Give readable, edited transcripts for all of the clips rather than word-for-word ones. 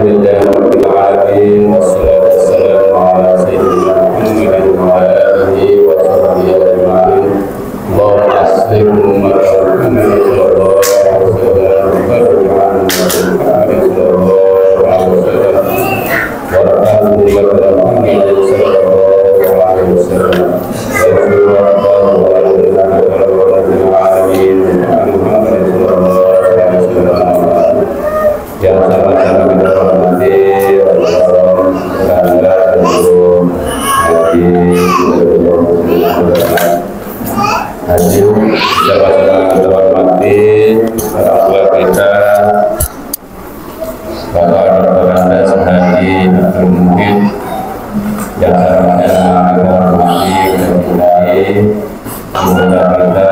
Alhamdulillah Rabbil Alamin. Wassalatu wassalamu ala sayyidina Muhammadin wa ala alihi wa sahbihi ajma'in. Allahumma aslim ummata Muhammadin sallallahu alaihi wasallam wa barik ala Muhammadin sallallahu alaihi wasallam wa rahmatullahi wa barakatuh sallallahu alaihi wasallam. Yang sama-sama kita hormati hadir sama-sama kita hormati para tua kita, para rekan sehadi Abdul Muhid, yang sama-sama kita hormati dan mulai semoga kita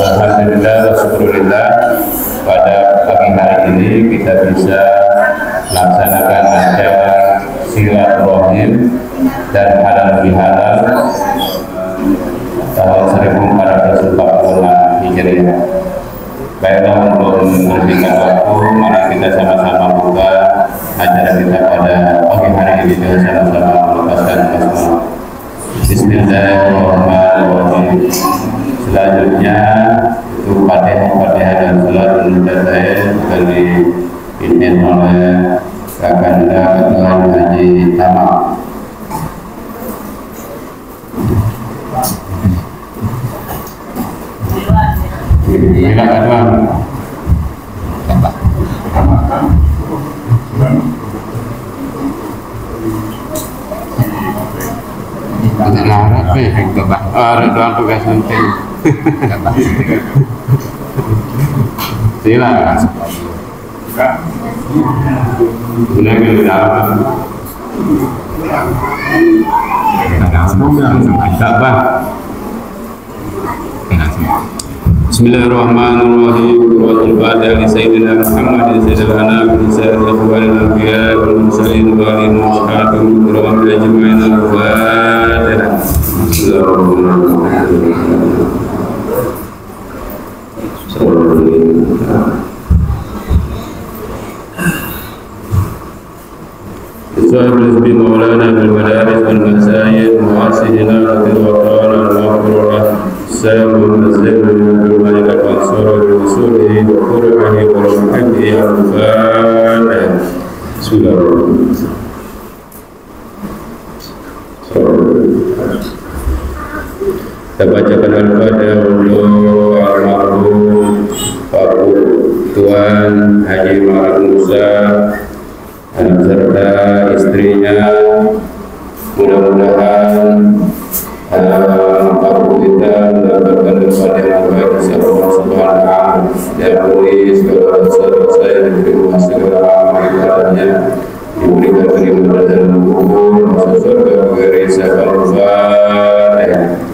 alhamdulillah wa syukurillah pada pagi hari ini kita bisa melaksanakan acara silaturahim dan halal bihalal tahun 1440 Hijriah. Baiklah, untuk memberikan waktu, mari kita sama-sama buka acara kita pada pagi hari ini dengan sama-sama melepaskan basmalah. Bismillahirrahmanirrahim. Selanjutnya itu Fatihah dan salat muntazain dari dipimpin oleh Kakanda Tuan Haji Tama. Silakan Tuan. Ada larat nih, ada doang tugas nanti. Silakan. Boleh ke dalam. Bismillahirrahmanirrahim. Wa sayyidina Muhammad sayyidil anam sayyidil awwalil anbiya wal mursalin wa alihi wa sahbihi wa man ajma'in. Al-Fatihah. Bismillahirrahmanirrahim. Maulana bil madaris wal masajid muassidina bil waqar al maghfurah sayyidul muslimin bil malakat wal surah bil usulihi wa qur'ani wa rahmatihi al-Fatihah. Bismillahirrahmanirrahim. Kita bacakan Al-Fatihah untuk almarhum Pak Tuan Haji Ma'ruf Musa serta istrinya. Mudah-mudahan Pak kita mendapatkan Al-Fatihah dari Allah Subhanahu wa Ta'ala, diampuni segala dosa-dosa yang diterima segala amal ibadahnya, diberikan keridhaan dan kubur masuk surga beri sabar. Al-Fatihah.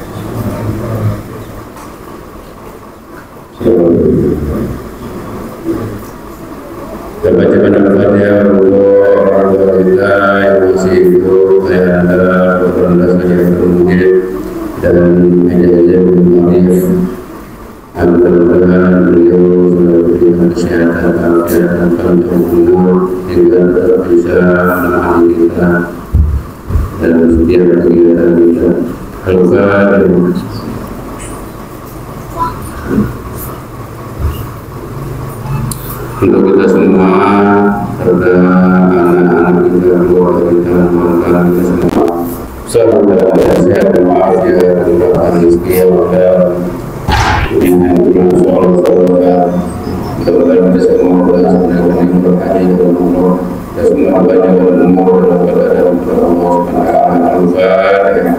Kita bacakan Al-Fatihah untuk orang tua kita yang masih hidup, ayahanda, putra saja yang termujib dan ayah-ayah bermuarif. Mudah-mudahan beliau sudah diberikan kesehatan, kemudian panjang umur hingga tetap bisa menemani kita dan setiap kegiatan kita. Al-Fatihah. Untuk kita semua serta anak-anak kita, keluarga kita, keluarga kita semua, semoga sehat dan walafiat, murah rezeki yang halal, dengan Allah SWT. Mudah-mudahan kita semua berhasil dengan berkaji dan umur, dan semua banyak dan umur dan kepada Allah SWT. Al-Fatihah.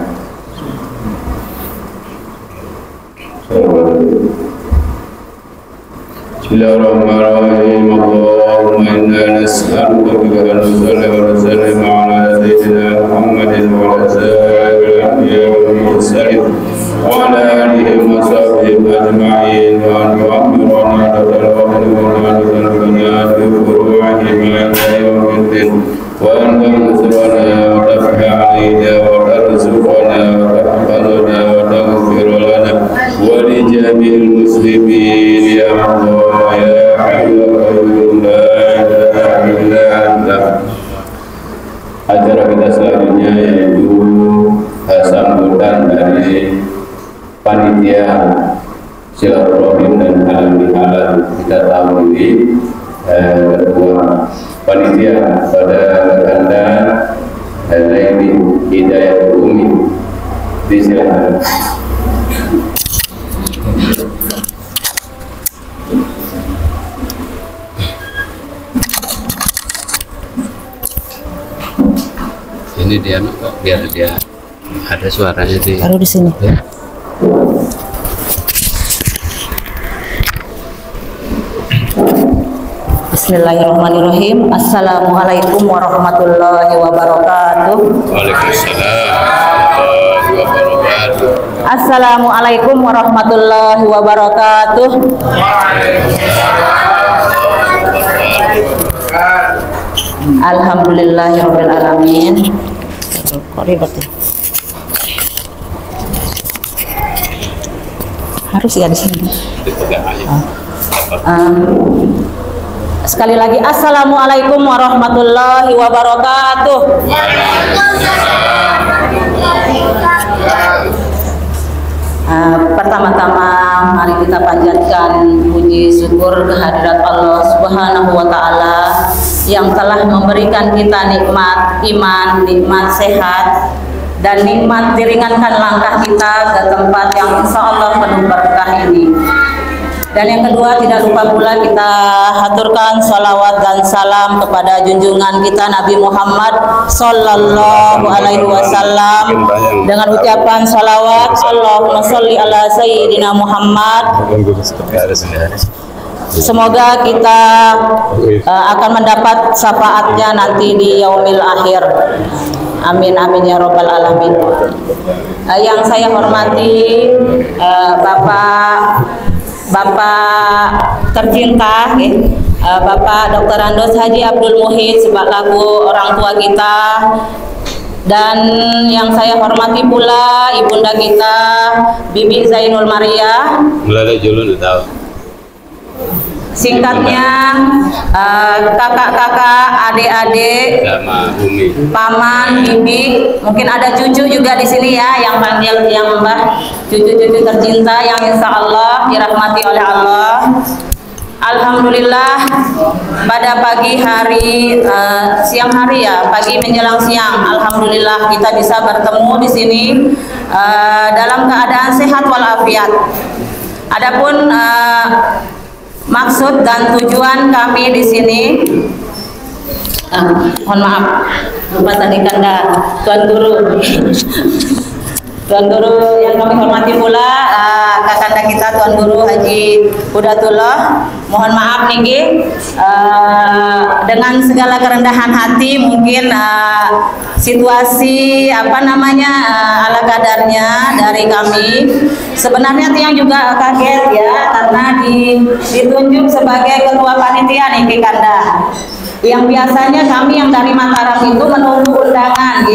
Bismillahirrahmanirrahim. Allahumma inna nas'aluka bika an nusalli wa nusallim ala sayyidina Muhammadin wa ala sayyidil anbiya wal mursalin wa ala alihi wa sahbihi ajma'in wa an yu'akhirana wa nuzalana bi furu'ihi ma la yawmiddin wa an tansurana wa tafha 'alaina acara kita selanjutnya yaitu sambutan dari panitia silaturahim dan halal bihalal kita tahun ini. Ketua panitia pada Anda Laini Hidayat Umi, disilakan. Ini dia biar dia ada suaranya di. Taruh di sini. Ya. Bismillahirrahmanirrahim. Assalamualaikum warahmatullahi wabarakatuh. Waalaikumsalam warahmatullahi wabarakatuh. Assalamualaikum warahmatullahi wabarakatuh. Alhamdulillahirabbil alamin. Kok ribet ya? Harus ya di sini. Sekali lagi, assalamualaikum warahmatullahi wabarakatuh. Pertama-tama mari kita panjatkan puji syukur kehadirat Allah Subhanahu wa Ta'ala yang telah memberikan kita nikmat iman, nikmat sehat, dan nikmat diringankan langkah kita ke tempat yang insya Allah penuh berkah ini. Dan yang kedua, tidak lupa pula kita haturkan salawat dan salam kepada junjungan kita Nabi Muhammad Sallallahu Alaihi Wasallam dengan ucapan salawat Allahumma sholli ala Sayyidina Muhammad. Semoga kita akan mendapat syafaatnya nanti di yaumil akhir. Amin amin ya robbal alamin. Yang saya hormati Bapak tercinta, Bapak Dr. Andos Haji Abdul Muhid selaku orang tua kita, dan yang saya hormati pula ibunda kita Bibi Zainul Maria. Singkatnya kakak-kakak, adik-adik, paman, bibi, mungkin ada cucu juga di sini ya, yang panggil yang mbah, cucu-cucu tercinta yang insya Allah dirahmati oleh Allah. Alhamdulillah pada pagi hari, siang hari ya, pagi menjelang siang, alhamdulillah kita bisa bertemu di sini dalam keadaan sehat walafiat. Adapun maksud dan tujuan kami di sini, mohon maaf, lupa tadi Kanda, Tuan Guru, Tuan Guru yang kami hormati pula, kakanda kita Tuan Guru Haji Hudatullah, mohon maaf nih, dengan segala kerendahan hati mungkin situasi ala kadarnya dari kami. Sebenarnya Tiang juga kaget ya, karena ditunjuk sebagai ketua panitia nih Kanda. Yang biasanya kami yang dari Mataram itu menunggu undangan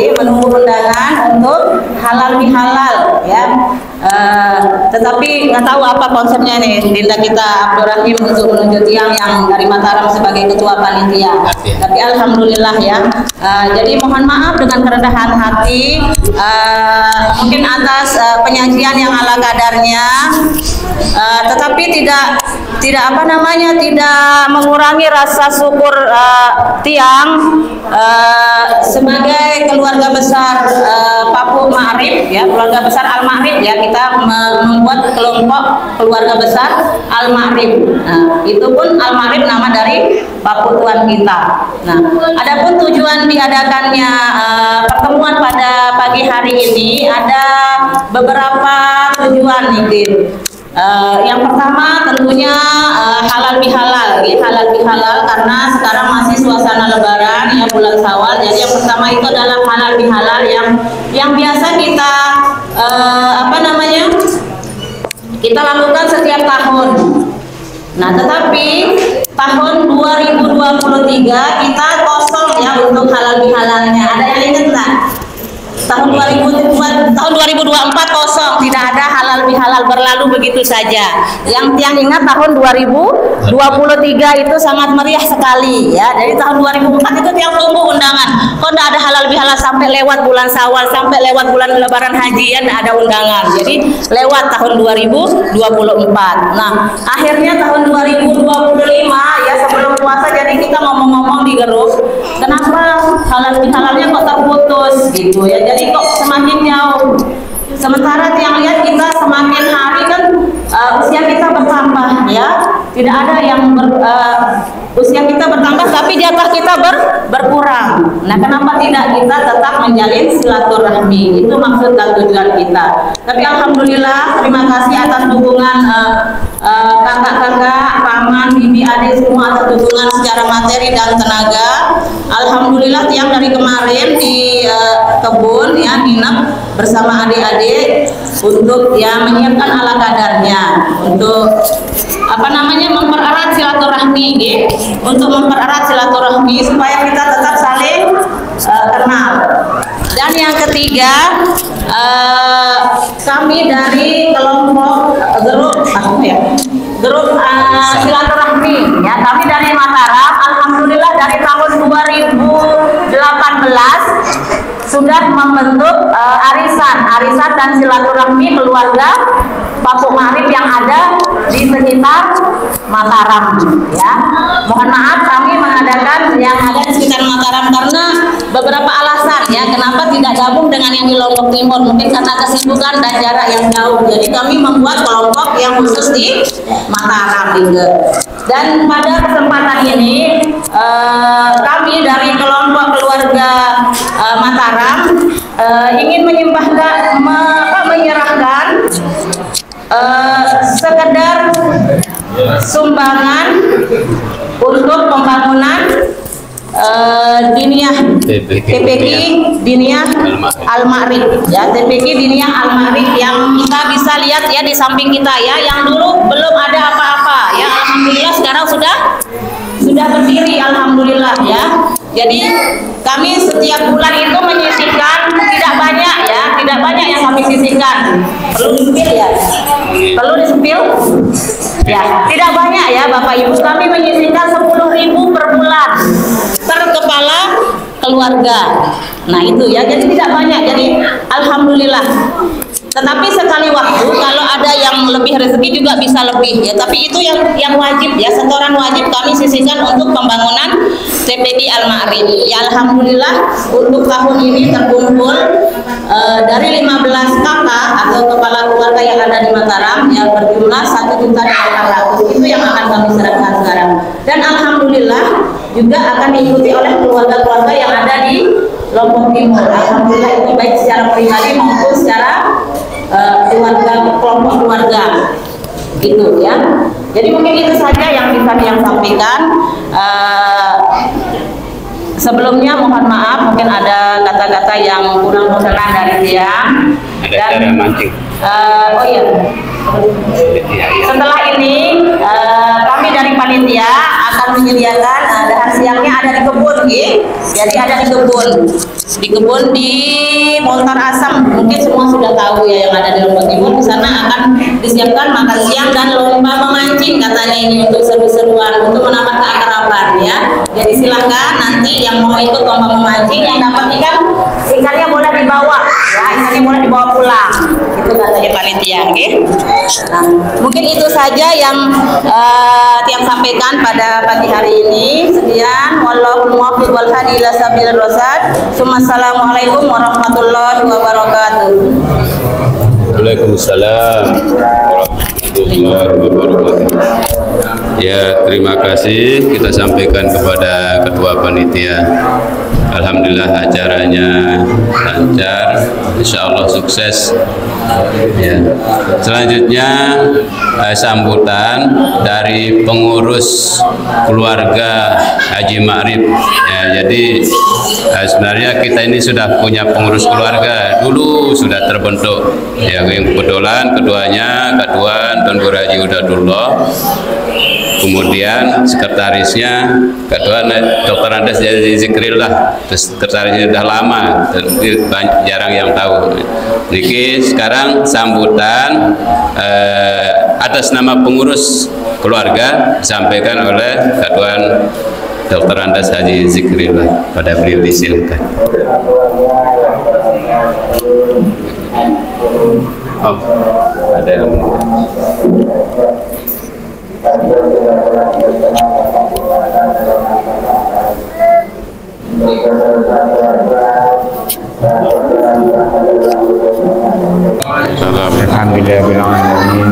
untuk halal bihalal ya. Tetapi nggak tahu apa konsepnya nih Dinda kita Abdul Rahim untuk menunjuk Tiang yang dari Mataram sebagai ketua panitia. Tapi alhamdulillah ya. Jadi mohon maaf dengan kerendahan hati, mungkin atas penyajian yang ala kadarnya, tetapi tidak mengurangi rasa syukur Tiang sebagai keluarga besar Papu Ma'rif ya, keluarga besar Al Ma'rif ya, kita membuat kelompok keluarga besar Al Ma'rif. Nah, itu pun Al Ma'rif nama dari Papu Tuan kita. Nah, adapun tujuan diadakannya pertemuan pada pagi hari ini ada beberapa tujuan nih. Yang pertama tentunya halal bihalal, halal bihalal karena sekarang masih suasana Lebaran ya, bulan Syawal. Jadi yang pertama itu adalah halal bihalal yang biasa kita kita lakukan setiap tahun. Nah, tetapi tahun 2023 kita kosong ya untuk halal bihalalnya. Ada yang ingat nggak? Tahun 2023 2024 kosong, tidak ada halal bihalal, berlalu begitu saja. Yang tiang ingat tahun 2023 itu sangat meriah sekali ya. Dari tahun 2004 itu tiang tunggu undangan. Kok tidak ada halal bihalal sampai lewat bulan Syawal, sampai lewat bulan Lebaran Haji ya, tidak ada undangan. Jadi lewat tahun 2024. Nah, akhirnya tahun 2025 ya, sebelum puasa, jadi kita ngomong-ngomong di grup, kenapa halal bihalalnya kok terputus gitu ya. Jadi kok semakin jauh. Sementara yang lihat kita semakin hari kan usia kita bertambah ya. Tidak ada yang usia kita bertambah tapi jatah kita berkurang. Nah, kenapa tidak kita tetap menjalin silaturahmi? Itu maksud dan tujuan kita. Tapi alhamdulillah, terima kasih atas dukungan kakak-kakak, paman, bibi, adik semua atas dukungan secara materi dan tenaga. Alhamdulillah tiang dari kemarin di kebun ya nginep bersama adik-adik untuk ya menyiapkan ala kadarnya untuk mempererat silaturahmi gitu. Untuk mempererat silaturahmi supaya kita tetap saling kenal. Dan yang ketiga, kami dari kelompok grup silaturahmi ya, kami dari Mataram, alhamdulillah dari tahun 2018 sudah membentuk arisan dan silaturahmi keluarga Papuk Ma'rif yang ada di sekitar Mataram ya. Mohon maaf kami mengadakan yang ada di sekitar Mataram karena beberapa alasan ya kenapa tidak gabung dengan yang di Lombok Timur, mungkin karena kesibukan dan jarak yang jauh. Jadi kami membuat kelompok yang khusus di Mataram juga. Dan pada kesempatan ini kami dari kelompok keluarga Mataram ingin menyerahkan sekedar sumbangan untuk pembangunan TPQ Diniyah Al-Ma'rif ya, TPQ Diniyah Al-Ma'rif yang kita bisa lihat ya di samping kita ya, yang dulu belum ada apa-apa ya, alhamdulillah sekarang sudah berdiri alhamdulillah ya. Jadi kami setiap bulan itu menyisihkan tidak banyak yang kami sisihkan. Perlu disepil ya? Perlu disepil? Ya, tidak banyak ya Bapak Ibu. Kami menyisihkan 10.000 per bulan per kepala keluarga. Nah itu ya, jadi tidak banyak. Jadi alhamdulillah. Tetapi sekali waktu kalau ada yang lebih rezeki juga bisa lebih ya. Tapi itu yang wajib ya, setoran wajib kami sisihkan untuk pembangunan TPQ Al-Ma'rif. Ya alhamdulillah untuk tahun ini terkumpul dari 15 kakak atau kepala keluarga yang ada di Mataram yang berjumlah 1.800.000. Itu yang akan kami serahkan sekarang. Dan alhamdulillah juga akan diikuti oleh keluarga-keluarga yang ada di Lombok Timur. Alhamdulillah itu baik secara pribadi maupun secara kelompok keluarga gitu ya. Jadi mungkin itu saja yang bisa yang sampaikan. Sebelumnya mohon maaf mungkin ada kata-kata yang kurang berkenan dari tiang. Ada cara mancing. Oh iya. Setelah ini kami dari panitia akan menyediakan dahar siangnya ada di kebun gitu. Jadi ada di kebun di Montar Asam, mungkin semua sudah tahu ya yang ada di Lombok Timur. Di sana akan disiapkan makan siang dan lomba memancing katanya ini untuk seru-seruan untuk menambah keakraban ya. Jadi silahkan nanti yang mau ikut lomba memancing yang dapat ikannya boleh dibawa ya, ikannya boleh dibawa pulang. Itu katanya panitia, oke? Nah, mungkin itu saja yang tiang sampaikan pada pagi hari ini. Sekian, wallahul muwaffiq wal hadi ila sabilir rasyad. Assalamualaikum warahmatullahi wabarakatuh. Waalaikumsalam warahmatullahi wabarakatuh. Ya, terima kasih kita sampaikan kepada ketua panitia. Alhamdulillah acaranya lancar, insya Allah sukses. Ya. Selanjutnya sambutan dari pengurus keluarga Haji Ma'rif. Ya, jadi sebenarnya kita ini sudah punya pengurus keluarga dulu sudah terbentuk. Ya, yang kebetulan keduanya Tuan Guru Haji Udadullah kemudian sekretarisnya Ketua Dr. Andes Haji Zikrillah, sekretarisnya sudah lama, tapi jarang yang tahu. Niki sekarang sambutan atas nama pengurus keluarga disampaikan oleh Ketua Dr. Andes Haji Zikrillah. Pada beliau disilakan. Oh, ada yang Alhamdulillahirrahmanirrahim.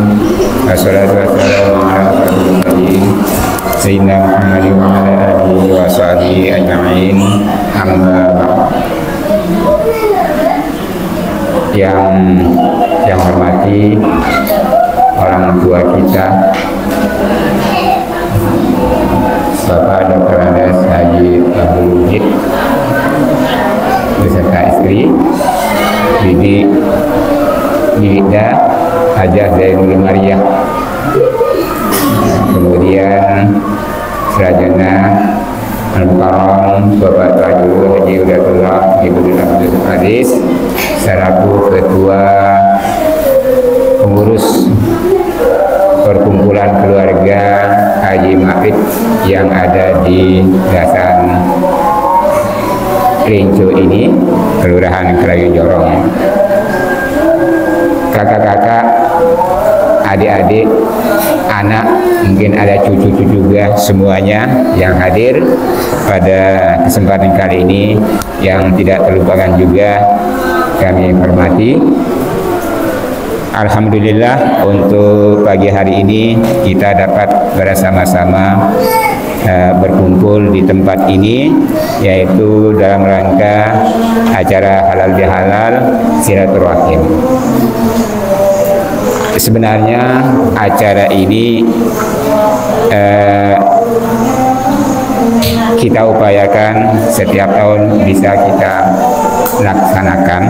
Wassalatu wassalamu ala Sayyidina Muhammadin wa ala alihi wa sahbihi ajma'in. Amma ba'd. Yang hormati orang tua kita, Bapak Dr. Andes Haji Abdul Wahid beserta istri, Bibi Ida Hajah Zainul Maryam, kemudian Serajana Al-Mukarram Bapak Tajul Haji Udatullah Ibu Abdul Aziz selaku Ketua Pengurus Perkumpulan Keluarga Haji Ma'rif yang ada di Gasan Rinco ini, Kelurahan Kerayu Jorong. Kakak-kakak, adik-adik, anak, mungkin ada cucu-cucu juga, semuanya yang hadir pada kesempatan kali ini yang tidak terlupakan juga kami hormati. Alhamdulillah untuk pagi hari ini kita dapat bersama-sama berkumpul di tempat ini, yaitu dalam rangka acara halal bihalal silaturahim. Sebenarnya acara ini kita upayakan setiap tahun bisa kita laksanakan,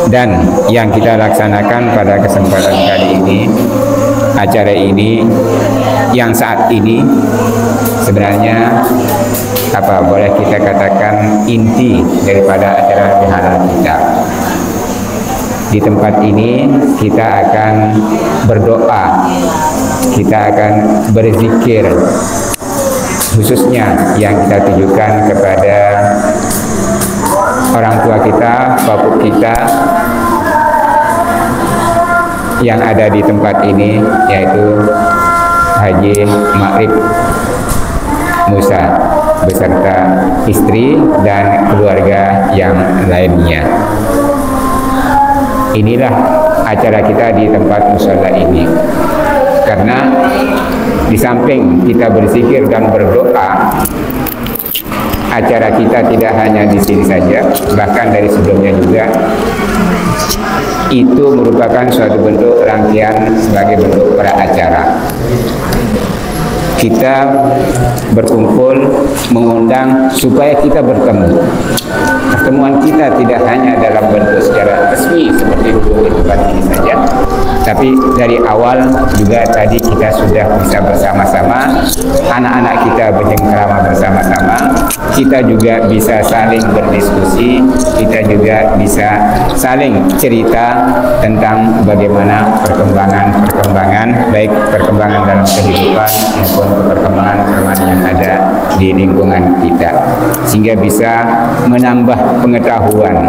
dan yang kita laksanakan pada kesempatan kali ini, acara ini yang saat ini sebenarnya boleh kita katakan inti daripada acara halal kita. Di tempat ini kita akan berdoa, kita akan berzikir, khususnya yang kita tujukan kepada orang tua kita, bapak kita yang ada di tempat ini, yaitu Haji Ma'rif Musa beserta istri dan keluarga yang lainnya. Inilah acara kita di tempat musala ini, karena di samping kita berzikir dan berdoa, acara kita tidak hanya di sini saja, bahkan dari sebelumnya juga itu merupakan suatu bentuk rangkaian sebagai bentuk pra-acara. Kita berkumpul mengundang supaya kita bertemu. Pertemuan kita tidak hanya dalam bentuk secara resmi seperti dulu di tempat ini saja, tapi dari awal juga tadi kita sudah bisa bersama-sama, anak-anak kita bercengkrama bersama-sama, kita juga bisa saling berdiskusi, kita juga bisa saling cerita tentang bagaimana perkembangan baik perkembangan dalam kehidupan maupun perkembangan yang ada di lingkungan kita, sehingga bisa menambah pengetahuan,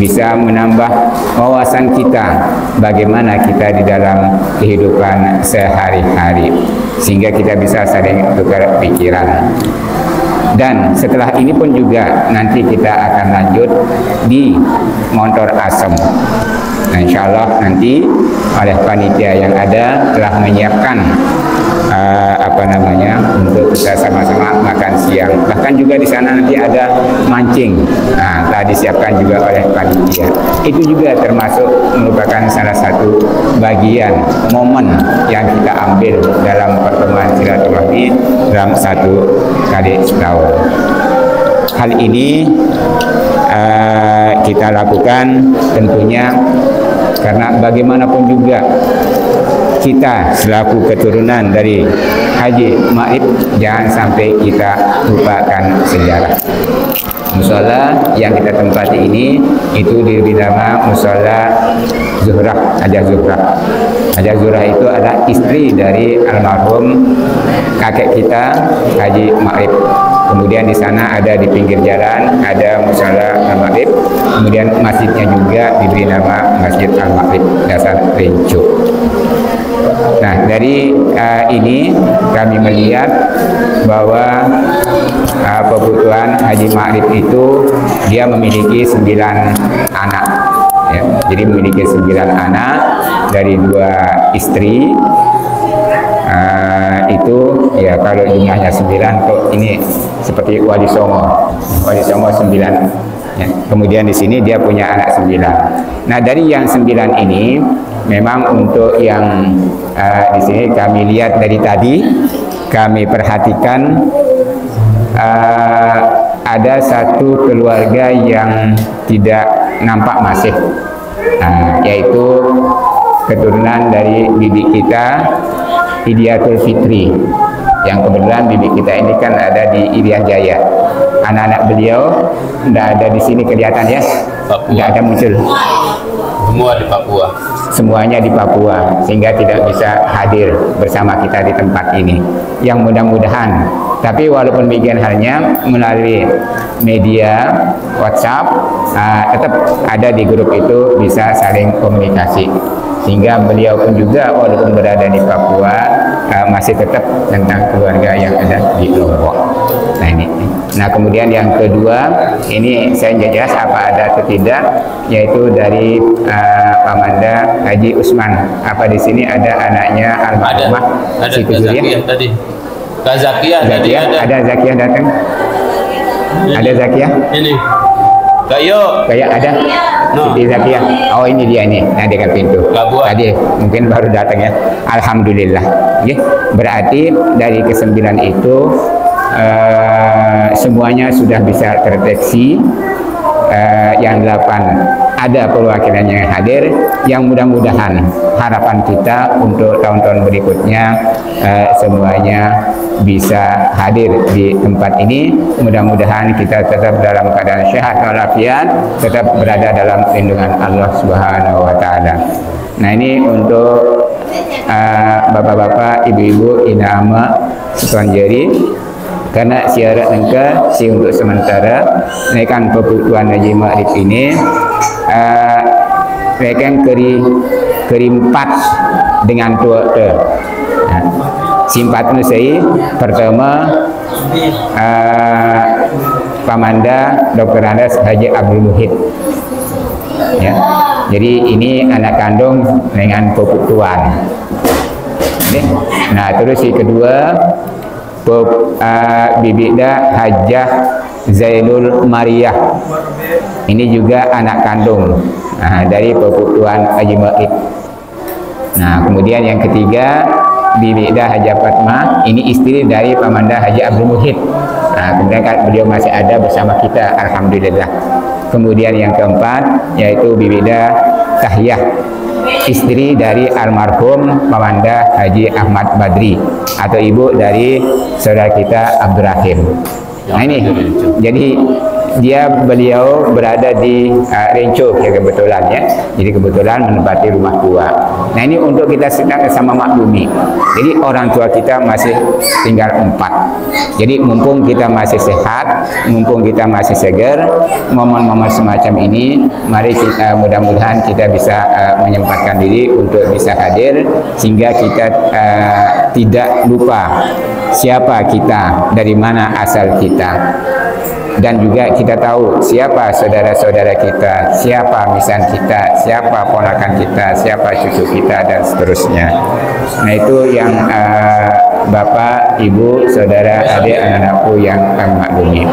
bisa menambah wawasan kita bagaimana kita di dalam kehidupan sehari-hari, sehingga kita bisa saling tukar pikiran. Dan setelah ini pun juga nanti kita akan lanjut di Montor Asem. Nah, insya Allah nanti oleh panitia yang ada telah menyiapkan untuk kita sama-sama makan siang. Bahkan juga di sana nanti ada mancing. Nah, telah disiapkan juga oleh panitia. Itu juga termasuk merupakan salah satu bagian momen yang kita ambil dalam pertemuan silaturahmi dalam satu kali setahun. Hal ini kita lakukan tentunya karena bagaimanapun juga kita selaku keturunan dari Haji Ma'rif, jangan sampai kita lupakan sejarah. Musola yang kita tempati ini itu diberi nama Musola Zuhrah, Haja Zuhrah. Haja Zuhrah itu adalah istri dari almarhum kakek kita Haji Ma'rif. Kemudian di sana ada di pinggir jalan ada Musola Al-Ma'rif. Kemudian masjidnya juga diberi nama Masjid Al-Ma'rif Dasar Rincu. Nah, dari ini kami melihat bahwa pebutuhan Haji Ma'rif itu dia memiliki 9 anak, ya. Jadi memiliki 9 anak dari 2 istri. Itu ya kalau jumlahnya 9, kok ini seperti Wali Songo 9. Ya. Kemudian di sini dia punya anak 9. Nah, dari yang 9 ini memang untuk yang di sini kami lihat dari tadi, kami perhatikan ada satu keluarga yang tidak nampak masih, yaitu keturunan dari bibi kita Idiatul Fitri, yang kebetulan bibi kita ini kan ada di Irian Jaya. Anak-anak beliau tidak ada di sini kelihatan ya, tidak ada muncul. Semua di Papua. Semuanya di Papua, sehingga tidak bisa hadir bersama kita di tempat ini. Yang mudah-mudahan, tapi walaupun demikian halnya melalui media WhatsApp, tetap ada di grup itu, bisa saling komunikasi. Sehingga beliau pun juga walaupun berada di Papua, masih tetap tentang keluarga yang ada di Lombok. Nah ini. Nah kemudian yang kedua, ini saya jelas apa ada atau tidak, yaitu dari Pamanda Haji Usman. Apa di sini ada anaknya almarhumah si Kejuriah tadi. Kak Zakia tadi ada Zakia datang. Ini. Ada Zakia? Ini. Kayo. Kayak ada. No. Siti Zakia. Oh ini dia nih, nah dekat pintu. Tadi mungkin baru datang ya. Alhamdulillah. Ya, berarti dari ke-9 itu semuanya sudah bisa terdeteksi. Yang 8 ada perwakilannya yang hadir, yang mudah-mudahan harapan kita untuk tahun-tahun berikutnya semuanya bisa hadir di tempat ini. Mudah-mudahan kita tetap dalam keadaan sehat walafiat, tetap berada dalam lindungan Allah Subhanahu wa taala. Nah, ini untuk bapak-bapak, ibu-ibu, inama Sukanjeri. Karena syarat engkau si untuk sementara naikkan kebutuhan Haji Ma'rif ini mereka kerimpat dengan tua simpat nusai pertama Pamanda Dr. Andes Haji Abdul Muhid, ya. Jadi ini anak kandung dengan kebutuhan. Nah terus yang kedua Bibida Hajah Zainul Mariah, ini juga anak kandung dari peputuan Haji Ma'rif. Nah kemudian yang ketiga Bibida Hajah Fatmah, ini istri dari Pamanda Haji Abdul Muhid. Nah kemudian beliau masih ada bersama kita, alhamdulillah. Kemudian yang keempat yaitu Bibida Tahyah, istri dari almarhum Pamanda Haji Ahmad Badri, atau ibu dari saudara kita Abdurrahim. Nah ini, jadi beliau berada di Rincu ya kebetulan ya. Jadi kebetulan menempati rumah tua. Nah ini untuk kita sedang sama maklumi. Jadi orang tua kita masih tinggal 4. Jadi mumpung kita masih sehat, mumpung kita masih segar, momen-momen semacam ini, mari kita mudah-mudahan kita bisa menyempatkan diri untuk bisa hadir, sehingga kita tidak lupa siapa kita, dari mana asal kita. Dan juga kita tahu siapa saudara-saudara kita, siapa misan kita, siapa ponakan kita, siapa cucu kita, dan seterusnya. Nah itu yang Bapak, Ibu, Saudara, adik, anak-anakku yang kami maklumi.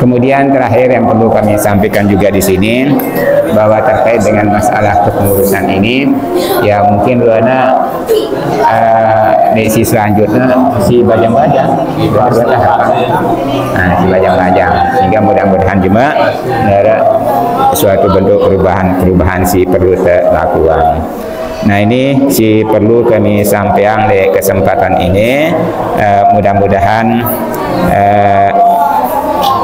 Kemudian terakhir yang perlu kami sampaikan juga di sini, bahwa terkait dengan masalah kepengurusan ini, ya mungkin Luana si selanjutnya si bajang-bajang, si bajang-bajang, sehingga mudah-mudahan juga ada suatu bentuk perubahan si perlu dilakukan. Nah ini si perlu kami sampaikan di kesempatan ini, mudah-mudahan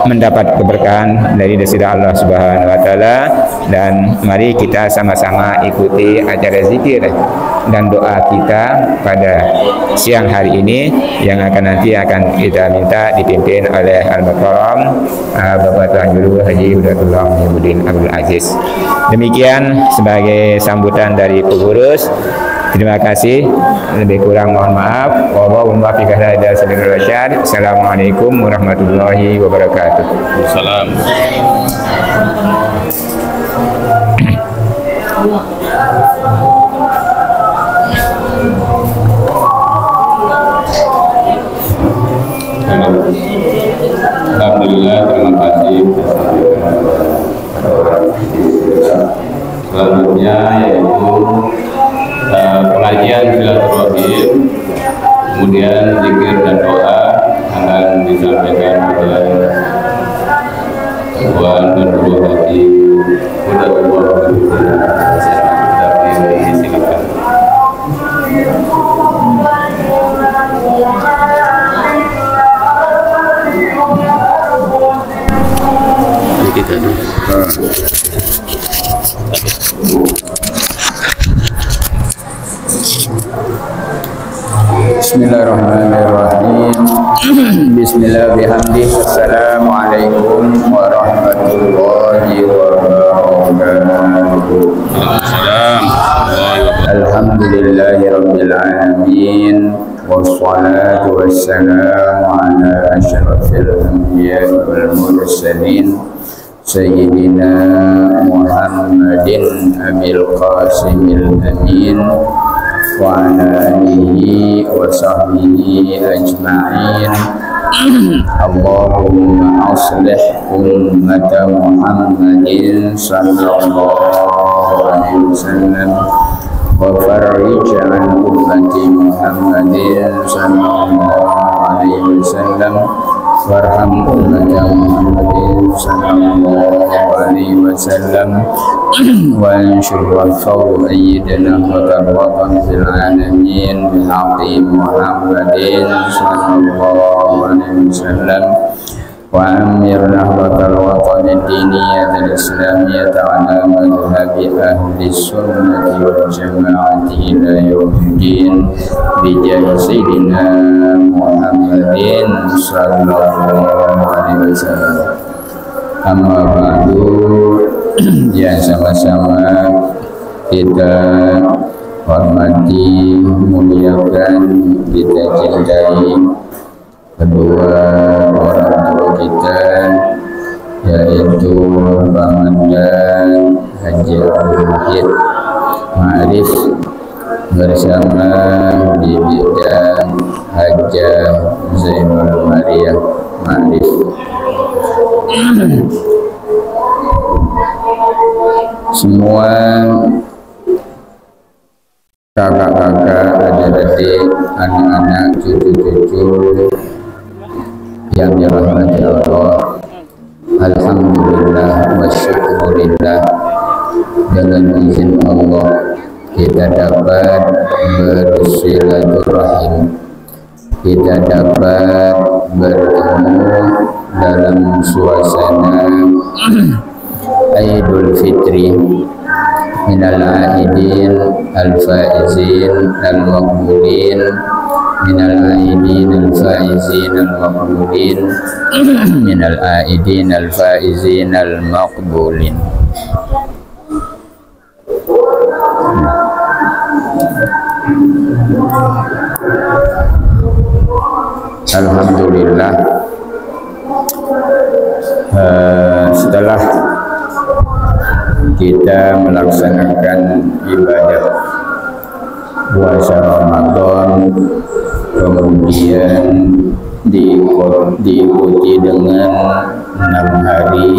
mendapat keberkahan dari Desira Allah Subhanahu wa taala, dan mari kita sama-sama ikuti acara zikir dan doa kita pada siang hari ini yang nanti akan kita minta dipimpin oleh Al-Mukarram Bapak Tuan Guru Haji Hudatullah Muhyiddin Abdul Aziz. Demikian sebagai sambutan dari pengurus. Terima kasih, lebih kurang mohon maaf. Assalamualaikum warahmatullahi wabarakatuh. Salam. Alhamdulillah, terima kasih. Selanjutnya yaitu pengajian silaturahim, kemudian zikir dan doa akan disampaikan oleh Tuan Guru Haji Hudatullah Muhyiddin. Silakan. Kita Bismillahirrahmanirrahim. Bismillahirrahmanirrahim. Assalamualaikum warahmatullahi wabarakatuh. Alhamdulillahirabbil alamin. Wassalatu wassalamu ala asyrafil anbiya'i wal mursalin Sayyidina Muhammadin Abil Qasimil Amin wa ala alihi wa sahbihi ajma'in. Allahumma aslih ummata Muhammadin sallallahu alaihi wasallam wa farrij an ummati Muhammadin sallallahu alaihi wasallam warham ummata Muhammadin sallallahu alaihi wasallam wa anshur wal ayyidana wa tarwatan fil alamin bihaqqi Muhammadin sallallahu alaihi wasallam wa amir rahmatal watan diniyah dan islamiyah ala madhhabi ahli sunnati wal jama'ati ila yaumiddin bijahi sayyidina Muhammadin sallallahu alaihi wasallam. Amma ba'du, ya sama-sama kita hormati, muliakan, kita cintai kedua orang tua kita, yaitu Pamandan Haji Muhyiddin Ma'arif bersama Bibi dan Hajah Zainul Maria Ma'arif. Semua kakak-kakak, adik-adik, anak-anak, cucu-cucu yang dirahmati Allah, alhamdulillah wa syukurillah, dengan izin Allah kita dapat bersilaturahim, kita dapat bertemu dalam suasana Idul Fitri minal aidin al-faizin al-maqbulin, minal aidin al-faizin al-maqbulin, minal aidin al-faizin al-maqbulin. Alhamdulillah, setelah kita melaksanakan ibadah puasa Ramadan, kemudian diikuti dengan 6 hari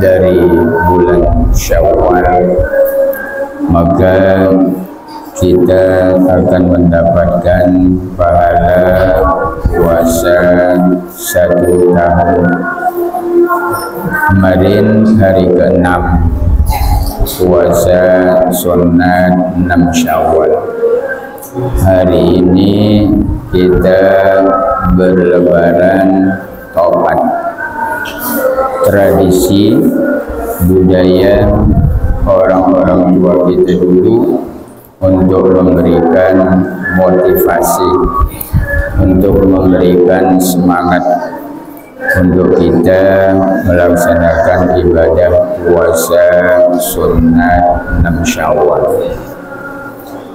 dari bulan Syawal, maka kita akan mendapatkan pahala puasa 1 tahun. Kemarin hari ke-6 puasa sunat 6 Syawal. Hari ini kita berlebaran Taubat. Tradisi budaya orang-orang tua kita dulu untuk memberikan motivasi, untuk memberikan semangat untuk kita melaksanakan ibadah puasa sunat 6 Syawal.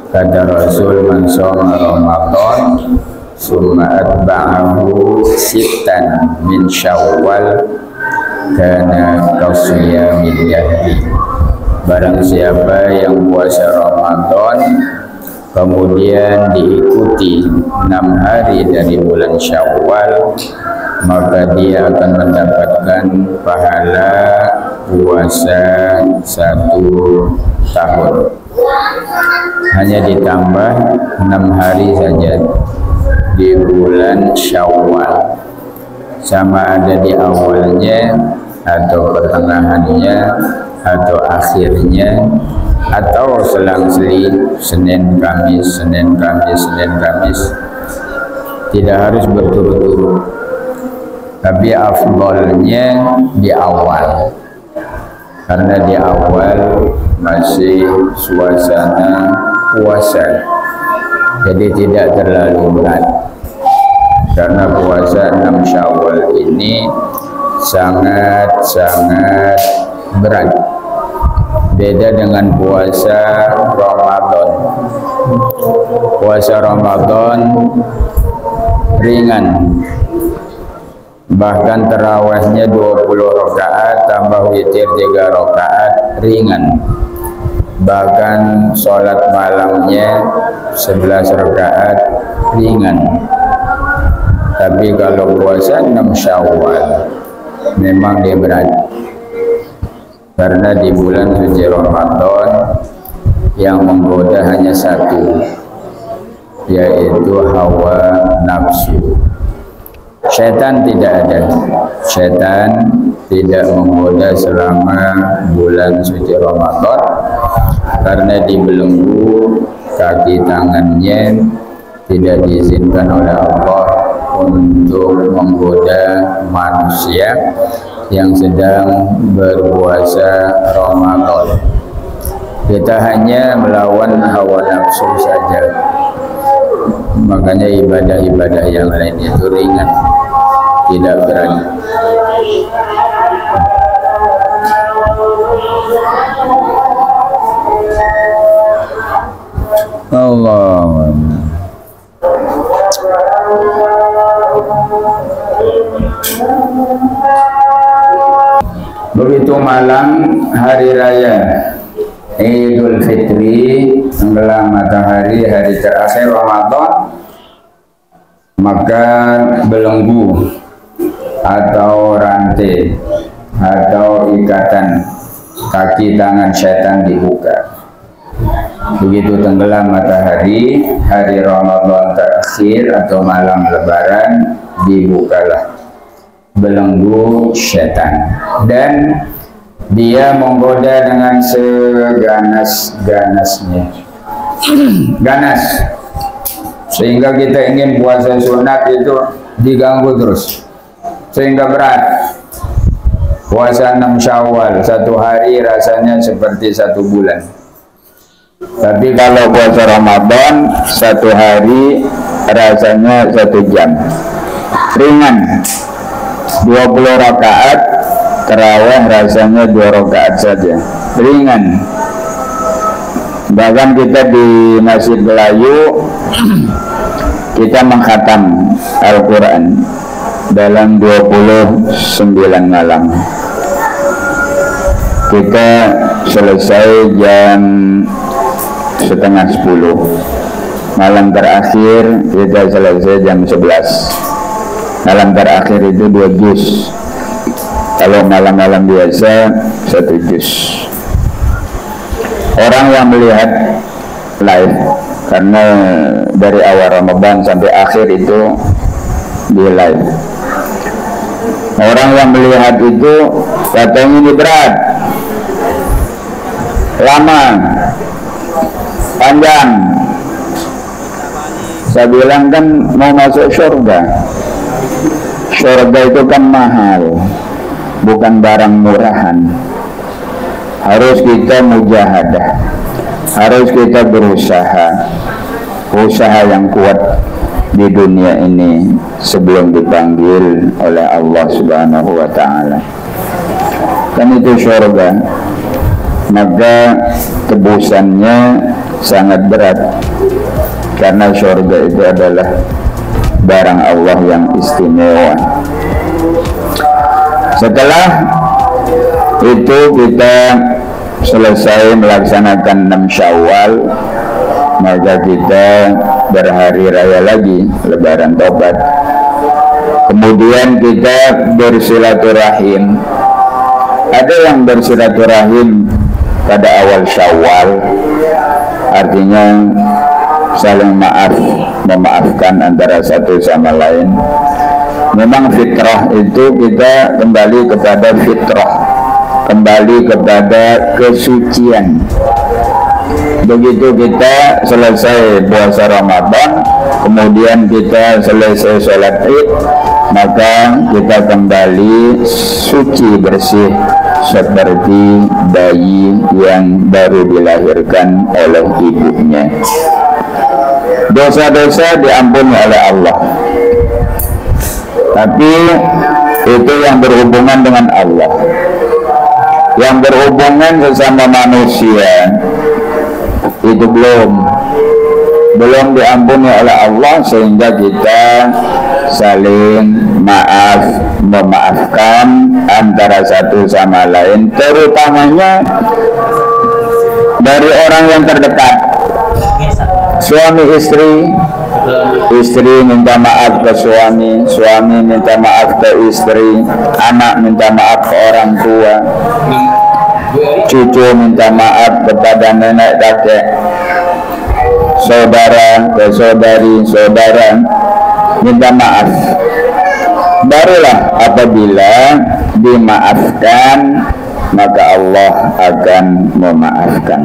Kata Rasul, man shoma Ramadan summa atba'ahu sittan min Syawal kana kasiyamil dahri. Barang siapa yang puasa Ramadan kemudian diikuti 6 hari dari bulan Syawal, maka dia akan mendapatkan pahala puasa 1 tahun. Hanya ditambah 6 hari saja di bulan Syawal, sama ada di awalnya atau pertengahannya atau akhirnya atau selang-seling Senin Kamis, Senin Kamis, Senin Kamis. Tidak harus berturut-turut, tapi afdolnya di awal, karena di awal masih suasana puasa, jadi tidak terlalu berat. Karena puasa 6 Syawal ini sangat-sangat berat, beda dengan puasa Ramadan. Puasa Ramadan ringan, bahkan tarawihnya 20 rakaat tambah witir 3 rakaat ringan, bahkan sholat malamnya 11 rakaat ringan. Tapi kalau puasa 6 Syawal memang dia berat, karena di bulan suci Ramadan yang menggoda hanya satu, yaitu hawa nafsu. Syaitan tidak ada, syaitan tidak menggoda selama bulan suci Ramadan, karena dibelenggu kaki tangannya, tidak diizinkan oleh Allah untuk menggoda manusia yang sedang berpuasa Ramadan. Kita hanya melawan hawa nafsu saja. Makanya ibadah-ibadah yang lain itu ringan, tidak berat. Allah. Begitu malam hari raya Idul Fitri, tenggelam matahari hari terakhir Ramadan, maka belenggu atau rantai atau ikatan kaki tangan syaitan dibuka. Begitu tenggelam matahari hari Ramadan terakhir atau malam lebaran, dibukalah belenggu syaitan, dan dia menggoda dengan seganas-ganasnya, ganas, sehingga kita ingin puasa sunat itu diganggu terus, sehingga berat. Puasa 6 Syawal 1 hari rasanya seperti 1 bulan, tapi kalau puasa Ramadan 1 hari rasanya 1 jam, ringan. 20 rakaat tarawih rasanya 2 rakaat saja, ringan. Bahkan kita di Masjid Melayu kita mengkhatam Al-Quran dalam 29 malam. Kita selesai jam setengah 10. Malam terakhir kita selesai jam 11. Malam terakhir itu 2 juz. Kalau malam-malam biasa 1 juz. Orang yang melihat live, karena dari awal Ramadan sampai akhir itu di live, orang yang melihat itu katanya ini berat, lama, panjang. Saya bilang kan mau masuk surga. Surga itu kan mahal, bukan barang murahan. Harus kita mujahadah, harus kita berusaha, usaha yang kuat di dunia ini sebelum dipanggil oleh Allah Subhanahu wa Ta'ala. Kan itu surga, maka tebusannya sangat berat, karena surga itu adalah barang Allah yang istimewa. Setelah itu kita selesai melaksanakan 6 Syawal, maka kita berhari raya lagi, Lebaran Tobat. Kemudian kita bersilaturahim. Ada yang bersilaturahim pada awal Syawal, artinya saling maaf, memaafkan antara satu sama lain. Memang fitrah itu kita kembali kepada fitrah, kembali kepada kesucian. Begitu kita selesai puasa Ramadan, kemudian kita selesai sholat Id, maka kita kembali suci bersih seperti bayi yang baru dilahirkan oleh ibunya. Dosa-dosa diampuni oleh Allah, tapi itu yang berhubungan dengan Allah. Yang berhubungan sesama manusia itu belum diampuni oleh Allah, sehingga kita saling maaf, memaafkan antara satu sama lain, terutamanya dari orang yang terdekat. Suami istri, istri minta maaf ke suami, suami minta maaf ke istri, anak minta maaf ke orang tua, cucu minta maaf kepada nenek kakek, saudara ke saudari, saudara minta maaf. Barulah apabila dimaafkan, maka Allah akan memaafkan.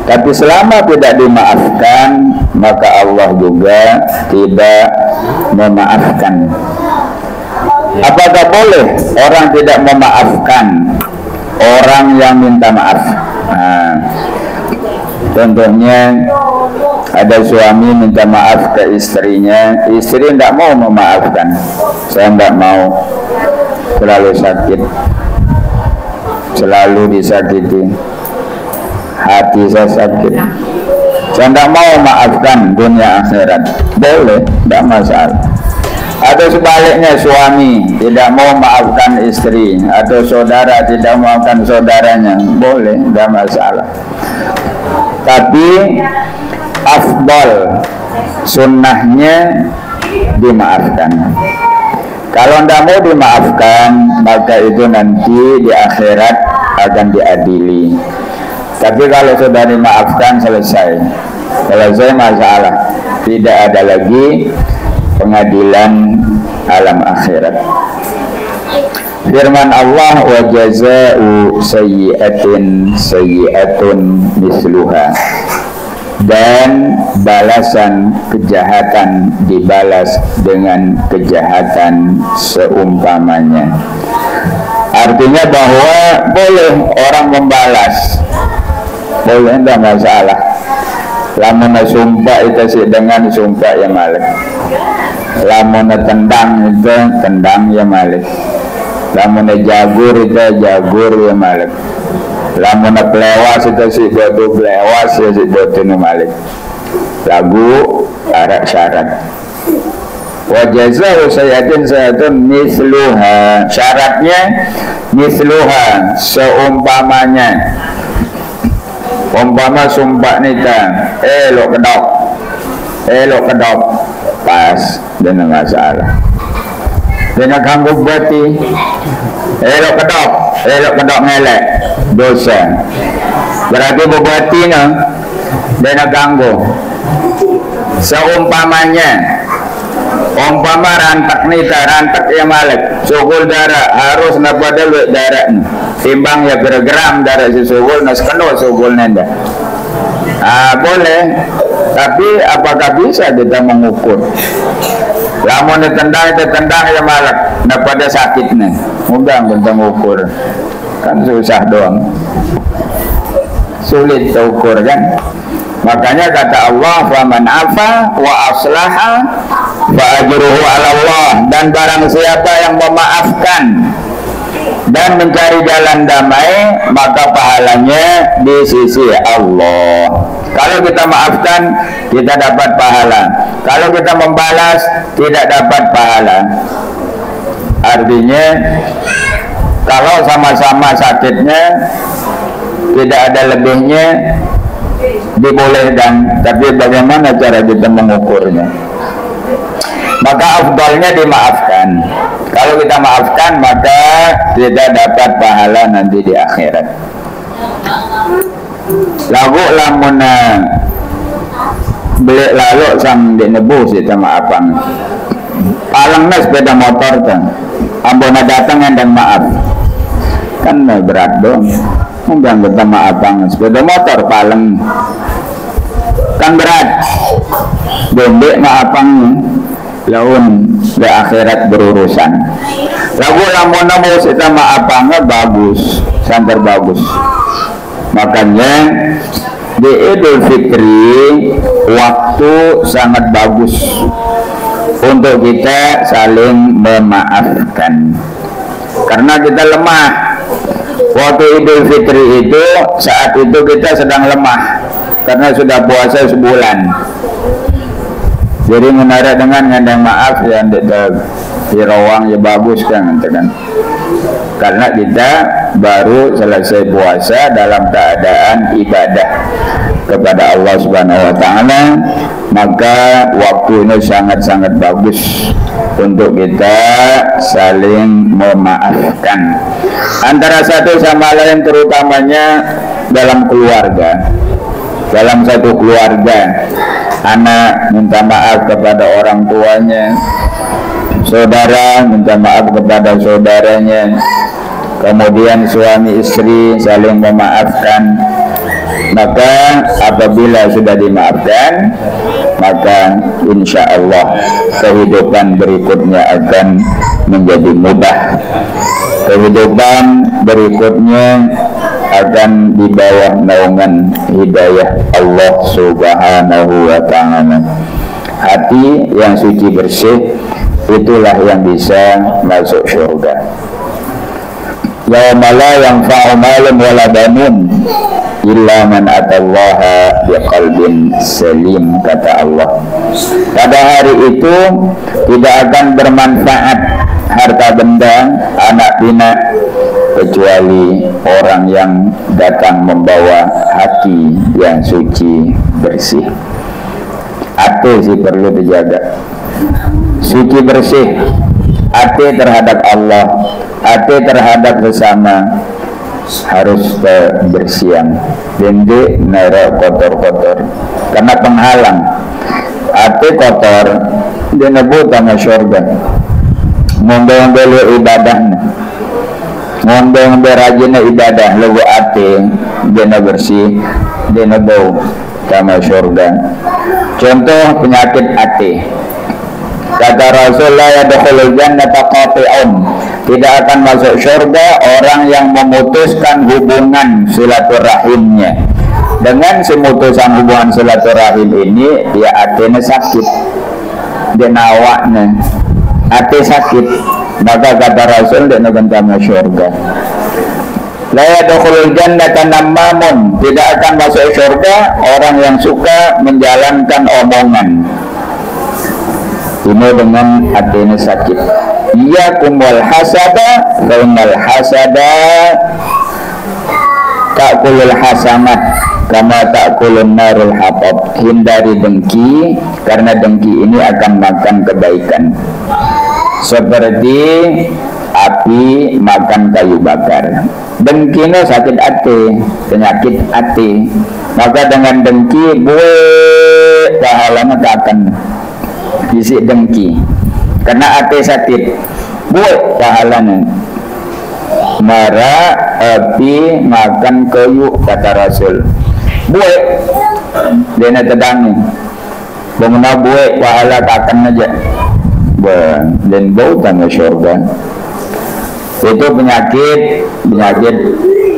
Tapi selama tidak dimaafkan, maka Allah juga tidak memaafkan. Apakah boleh orang tidak memaafkan orang yang minta maaf? Nah, contohnya ada suami minta maaf ke istrinya, istri tidak mau memaafkan. Saya tidak mau, terlalu sakit, selalu disakiti, hati saya sakit, saya tidak mau maafkan dunia akhirat. Boleh, tidak masalah. Atau sebaliknya, suami tidak mau maafkan istri, atau saudara tidak maafkan saudaranya, boleh, tidak masalah. Tapi afdal, sunnahnya dimaafkan. Kalau tidak mau dimaafkan, maka itu nanti di akhirat akan diadili. Tapi kalau sudah dimaafkan, selesai masalah, tidak ada lagi pengadilan alam akhirat. Firman Allah, wa jazaa'u sayyi'atin sayyi'atun misluha, dan balasan kejahatan dibalas dengan kejahatan seumpamanya. Artinya bahwa boleh orang membalas, boleh, tidak masalah. Lamun sumpah itu sih dengan sumpah ya malik, lamun tendang itu tendang ya malik, lamun jagur itu jagur ya malik, lamun pelewas itu sih bodoh pelewas ya sih bodoh malik. Lagu arak syarat. Wa jazaa'u sayyi'atin misluha, syaratnya misluha, seumpamanya. Umpama sumpah nikah, elok kedok, pas, dengan masalah. Dengan ganggu berarti, elok kedok ngelek, dosa. Berarti berarti dengan ganggu. Seumpamanya Umpama rantak nita, rantak ya malik, sugul darah harus napada darah timbang ya bergram darah si sugul nas keno sugul nenda. Boleh, tapi apakah bisa kita mengukur? Lamun ditendang ya malak, napada sakitnya, mudah tentang ukur, kan susah doang, sulit ukur kan. Makanya kata Allah, faman afa wa aslaha fa ajruhu 'ala Allah, dan barang siapa yang memaafkan dan mencari jalan damai, maka pahalanya di sisi Allah. Kalau kita maafkan, kita dapat pahala. Kalau kita membalas, tidak dapat pahala. Artinya, kalau sama-sama sakitnya, tidak ada lebihnya, dibolehkan. Tapi bagaimana cara kita mengukurnya? Maka afdalnya dimaafkan. Kalau kita maafkan, maka kita dapat pahala nanti di akhirat. Lagu lamuna beli lalu sang dinebus itu maafan. Palangnya sepeda motor kan, ambona datang dan maaf. Kan berat dong. Mungkin kita maafan sepeda motor palang. Kan berat. Dendek maafan. Laun di akhirat berurusan. Lagu lamuna bos itu maafan bagus, sangat bagus. Makanya di Idul Fitri waktu sangat bagus untuk kita saling memaafkan, karena kita lemah. Waktu Idul Fitri itu saat itu kita sedang lemah karena sudah puasa sebulan. Jadi menara dengan ngandang maaf ya di rawang ya bagus kan, karena kita baru selesai puasa dalam keadaan ibadah kepada Allah Subhanahu wa taala, maka waktunya sangat-sangat bagus untuk kita saling memaafkan antara satu sama lain, terutamanya dalam keluarga. Dalam satu keluarga, anak minta maaf kepada orang tuanya, saudara minta maaf kepada saudaranya, kemudian suami istri saling memaafkan. Maka apabila sudah dimaafkan, maka insya Allah kehidupan berikutnya akan menjadi mudah. Kehidupan berikutnya akan di bawah naungan hidayah Allah Subhanahu wa ta'ala. Hati yang suci bersih, itulah yang bisa masuk surga. Yauma la yanfa'u malun wala banun illa man atallaha biqalbin salim, kata Allah. Pada hari itu tidak akan bermanfaat harta benda, anak pinak, kecuali orang yang datang membawa hati yang suci bersih. Hati sih perlu dijaga, suci bersih, hati terhadap Allah, hati terhadap sesama harus kebersihan. Dende nera kotor-kotor karena penghalang. Hati kotor dinebut sama surga. Ngombe-ngombe ibadahnya, ngombe-ngombe rajinnya ibadah, lagu hati dina bersih, dina bau sama surga. Contoh penyakit hati, kata Rasulullah, yadkhulul jannata qati'un, tidak akan masuk surga orang yang memutuskan hubungan silaturahimnya. Dengan memutuskan hubungan silaturahim ini, dia hatinya sakit, dia nawaknya hati sakit, maka kata Rasul dia akan masuk surga. La yadkhulul jannata nammamun, tidak akan masuk surga orang yang suka menjalankan omongan. Ini dengan hatinya sakit. Iyyakum wal hasada, fa innal hasada ta'kulul hasanat kama ta'kulun narul hatab. Hindari dengki, karena dengki ini akan makan kebaikan seperti api makan kayu bakar. Dengki ini sakit hati, penyakit hati. Maka dengan dengki pahalanya akan isi dengki. Karena ate sakit, buat pahalanya. Mara api makan kayu kata Rasul. Buat dia nak tedangi. Bagaimana buat pahala takkan aja. Dan bau tangga syurga. Itu penyakit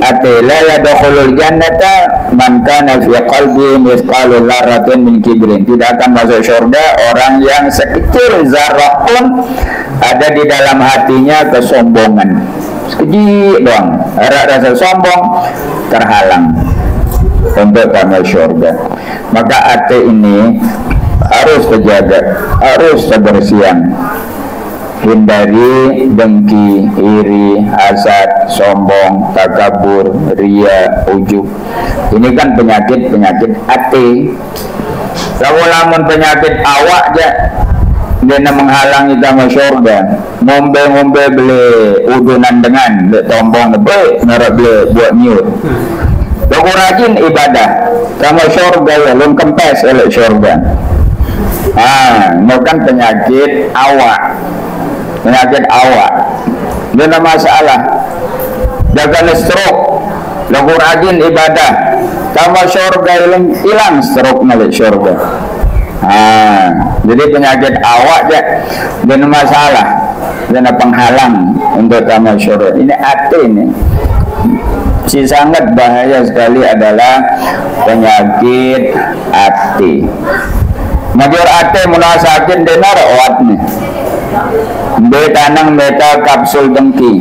ate la yadkhulul jannata man kana fi qalbi mithqalu dzarratin min kibrin. Tidak akan masuk surga orang yang sekecil zarah pun ada di dalam hatinya kesombongan. Sekecil doang, rasa sombong terhalang untuk masuk surga. Maka ate ini harus terjaga, harus kebersihan. Hindari dengki, iri, hasad, sombong, takabur, ria, ujub. Ini kan penyakit hati. Lamun penyakit awak aja, dia menghalangi sama surga. Ngombe beli udunan dengan, beli tombong, beli narak beli buat miut. Lalu rajin ibadah, sama surga ya, belum kempes oleh surga. Ini kan penyakit awak. Penyakit awak, dia ada masalah. Jaga stroke, lagu rajin ibadah, sama surga hilang stroke nalik surga. Jadi penyakit awak dia ada masalah, dia ada penghalang untuk sama surga. Ini hati ini. Si sangat bahaya sekali adalah penyakit hati. Major hati mulai sakit denar awat nih. Be tanang beta kapsul dengki,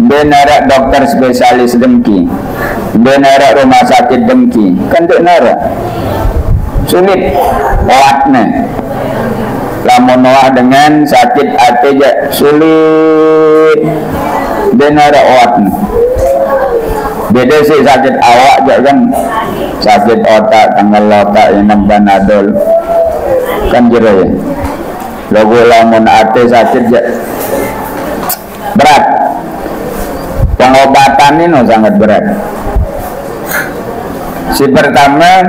be narak dokter spesialis dengki, be narak rumah sakit dengki, kan dek narak sulit oatnya. Lamun noah dengan sakit hati je sulit, be narak oatnya. Beda sih sakit awak je kan, sakit otak, tanggal otak yang Panadol kan jero ya. Lagu lamun ate sakit berat, pengobatan ini sangat berat. Si pertama,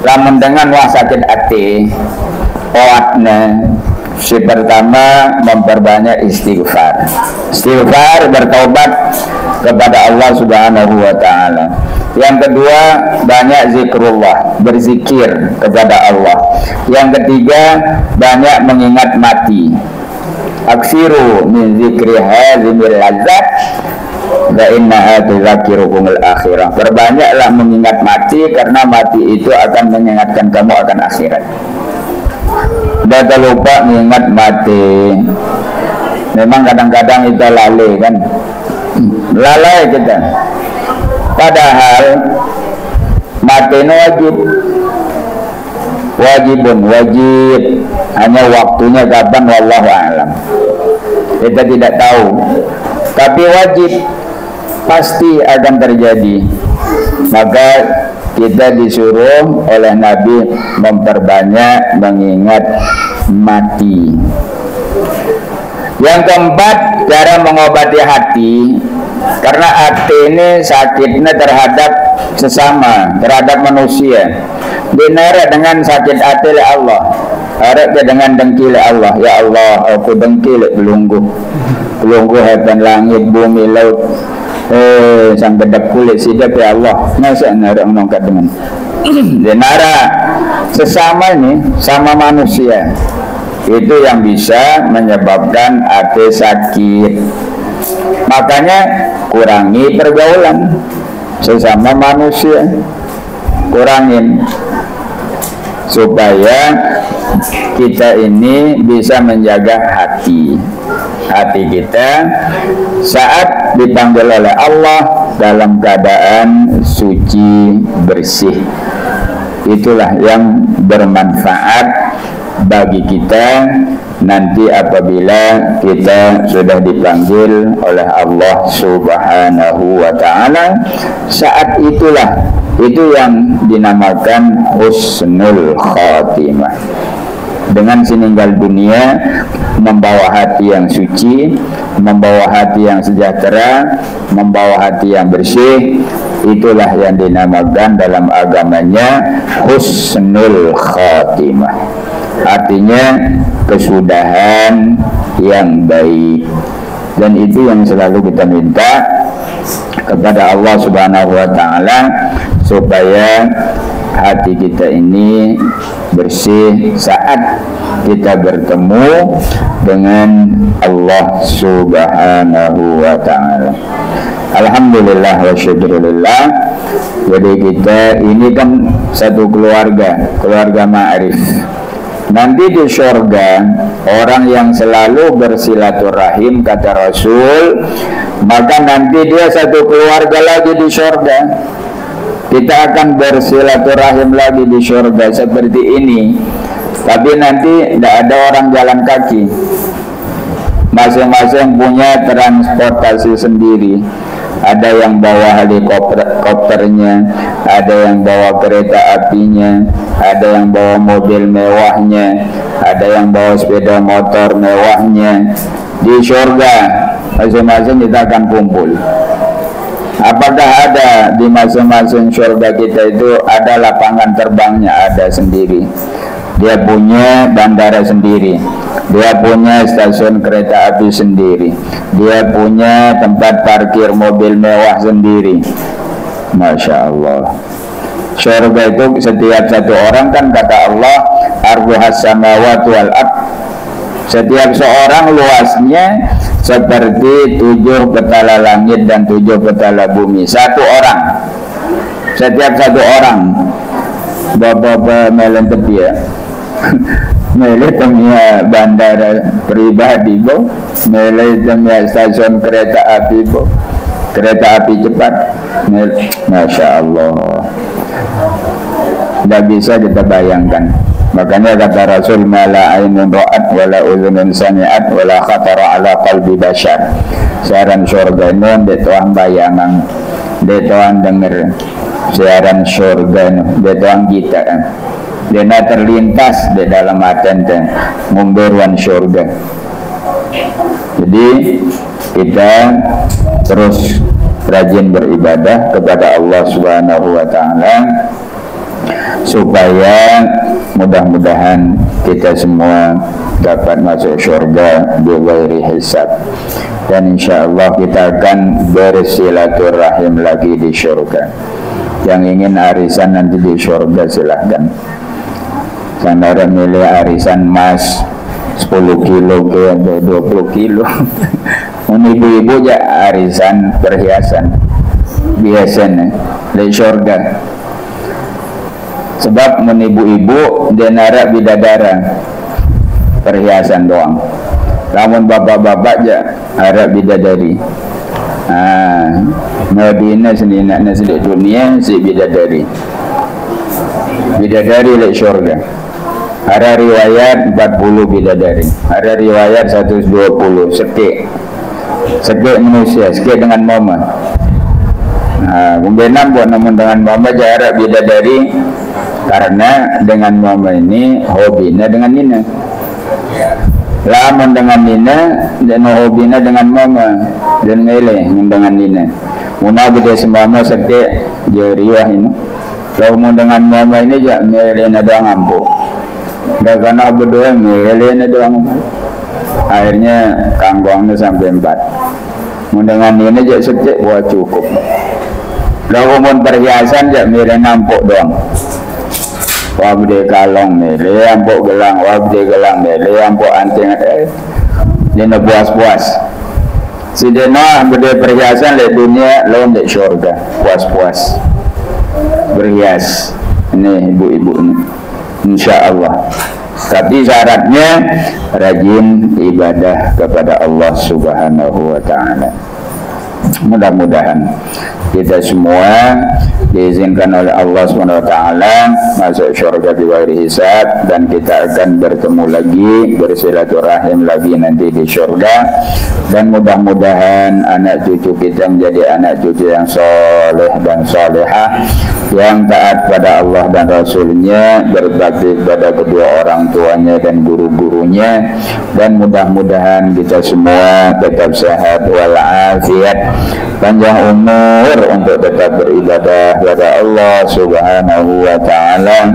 lamun dengan wah sakit ate, oatnya. Si pertama memperbanyak istighfar, bertaubat kepada Allah Subhanahu wa Ta'ala. Yang kedua, banyak zikrullah, berzikir kepada Allah. Yang ketiga, banyak mengingat mati. Aksiru min zikri hazimil lazzat wa innaha tudzakirukumul akhirah. Perbanyaklah mengingat mati, karena mati itu akan mengingatkan kamu akan akhirat. Tidak lupa mengingat mati. Memang kadang-kadang kita lalai kan, lalai kita. Padahal mati wajib, hanya waktunya kapan wallahu a'lam. Kita tidak tahu, tapi wajib pasti akan terjadi. Maka kita disuruh oleh Nabi memperbanyak mengingat mati. Yang keempat, cara mengobati hati. Karena hati ini sakitnya terhadap sesama, terhadap manusia. Dinara dengan sakit hati oleh Allah, harap dengan dengki oleh Allah. Ya Allah, aku dengki oleh belunggu hebat langit, bumi, laut. Sang bedap kulit sidak ya Allah. Masa nara menongkat dengan dinara sesama ini, sama manusia. Itu yang bisa menyebabkan hati sakit. Makanya kurangi pergaulan sesama manusia, kurangin supaya kita ini bisa menjaga hati kita saat dipanggil oleh Allah dalam keadaan suci bersih. Itulah yang bermanfaat bagi kita nanti apabila kita sudah dipanggil oleh Allah Subhanahu wa Ta'ala. Saat itulah itu yang dinamakan husnul khatimah. Dengan meninggal dunia membawa hati yang suci, membawa hati yang sejahtera, membawa hati yang bersih, itulah yang dinamakan dalam agamanya husnul khatimah, artinya kesudahan yang baik. Dan itu yang selalu kita minta kepada Allah Subhanahu wa Ta'ala, supaya hati kita ini bersih saat kita bertemu dengan Allah Subhanahu wa Ta'ala. Alhamdulillah wa syukurillah. Jadi kita ini kan satu keluarga ma'arif. Nanti di surga, orang yang selalu bersilaturahim, kata Rasul, maka nanti dia satu keluarga lagi di surga. Kita akan bersilaturahim lagi di surga seperti ini. Tapi nanti tidak ada orang jalan kaki, masing-masing punya transportasi sendiri. Ada yang bawa helikopternya, ada yang bawa kereta apinya, ada yang bawa mobil mewahnya, ada yang bawa sepeda motor mewahnya. Di surga masing-masing kita akan kumpul. Apakah ada di masing-masing surga kita itu ada lapangan terbangnya? Ada sendiri. Dia punya bandara sendiri, dia punya stasiun kereta api sendiri, dia punya tempat parkir mobil mewah sendiri. Masya Allah. Surga itu setiap satu orang, kan kata Allah, arduhas samawati wal ard, setiap seorang luasnya seperti 7 petala langit dan 7 petala bumi. Satu orang, setiap satu orang. Bapak-bapak melen tepi ya. Mele temia bandara pribadi bo, mele temia stasiun kereta api bo, kereta api cepat. Masya Allah, tidak bisa kita bayangkan. Makanya kata Rasul, mala ainun ra'at wala udhunun sami'at wala khatara ala qalbi bashar. Siaran surga ini dia tuang bayangan, dia tuang denger siaran surga ini, dia tuang kita kan. Dia terlintas di dalam hati memberuan surga. Jadi kita terus rajin beribadah kepada Allah Subhanahu wa Ta'ala, supaya mudah-mudahan kita semua dapat masuk surga bighairi hisab. Dan insya Allah kita akan bersilaturahim lagi di surga. Yang ingin arisan nanti di surga silahkan. Sandara milih arisan emas 10 kilo ke 20 kilo. Ibu-ibu ya arisan perhiasan biasanya di surga. Sebab ibu-ibu dia narak bidadara perhiasan doang. Namun bapak-bapak aja harap bidadari. Madinah sendiri nak sedek dunia si bidadari. Bidadari di surga. Ada riwayat 40 bidadari, ada riwayat 120. Sekek manusia, sekek dengan mama. Kemudian buat namun dengan mama jarak bidadari, karena dengan mama ini hobinya dengan Nina. Lamun dengan Nina dan hobinya dengan mama dan mele dengan Nina. Muna beda semama sekek jariah ini. Kalau mau dengan mama ini jak mele na doang ampuh. Dan karena berdua mele doang, akhirnya kangkongnya sampai 4. Dengan ini je secek buat cukup. Kalau mau perhiasan je mele nampuk doang. Wabde kalong mele, ampuk gelang, wabde gelang mele, ampuk anting. Dia nak puas-puas. Si dena berde perhiasan le dunia, lawan dek syurga, puas-puas. Berhias. Ini ibu-ibu ini. Insya Allah. Tapi syaratnya rajin ibadah kepada Allah Subhanahu wa Ta'ala. Mudah-mudahan kita semua diizinkan oleh Allah Subhanahu wa Ta'ala masuk surga bighairi hisab, dan kita akan bertemu lagi, bersilaturahim lagi nanti di surga. Dan mudah-mudahan anak cucu kita menjadi anak cucu yang soleh dan solehah, yang taat pada Allah dan Rasulnya, berbakti kepada kedua orang tuanya dan guru-gurunya. Dan mudah-mudahan kita semua tetap sehat walafiat, panjang umur untuk tetap beribadah kepada Allah Subhanahu wa Ta'ala,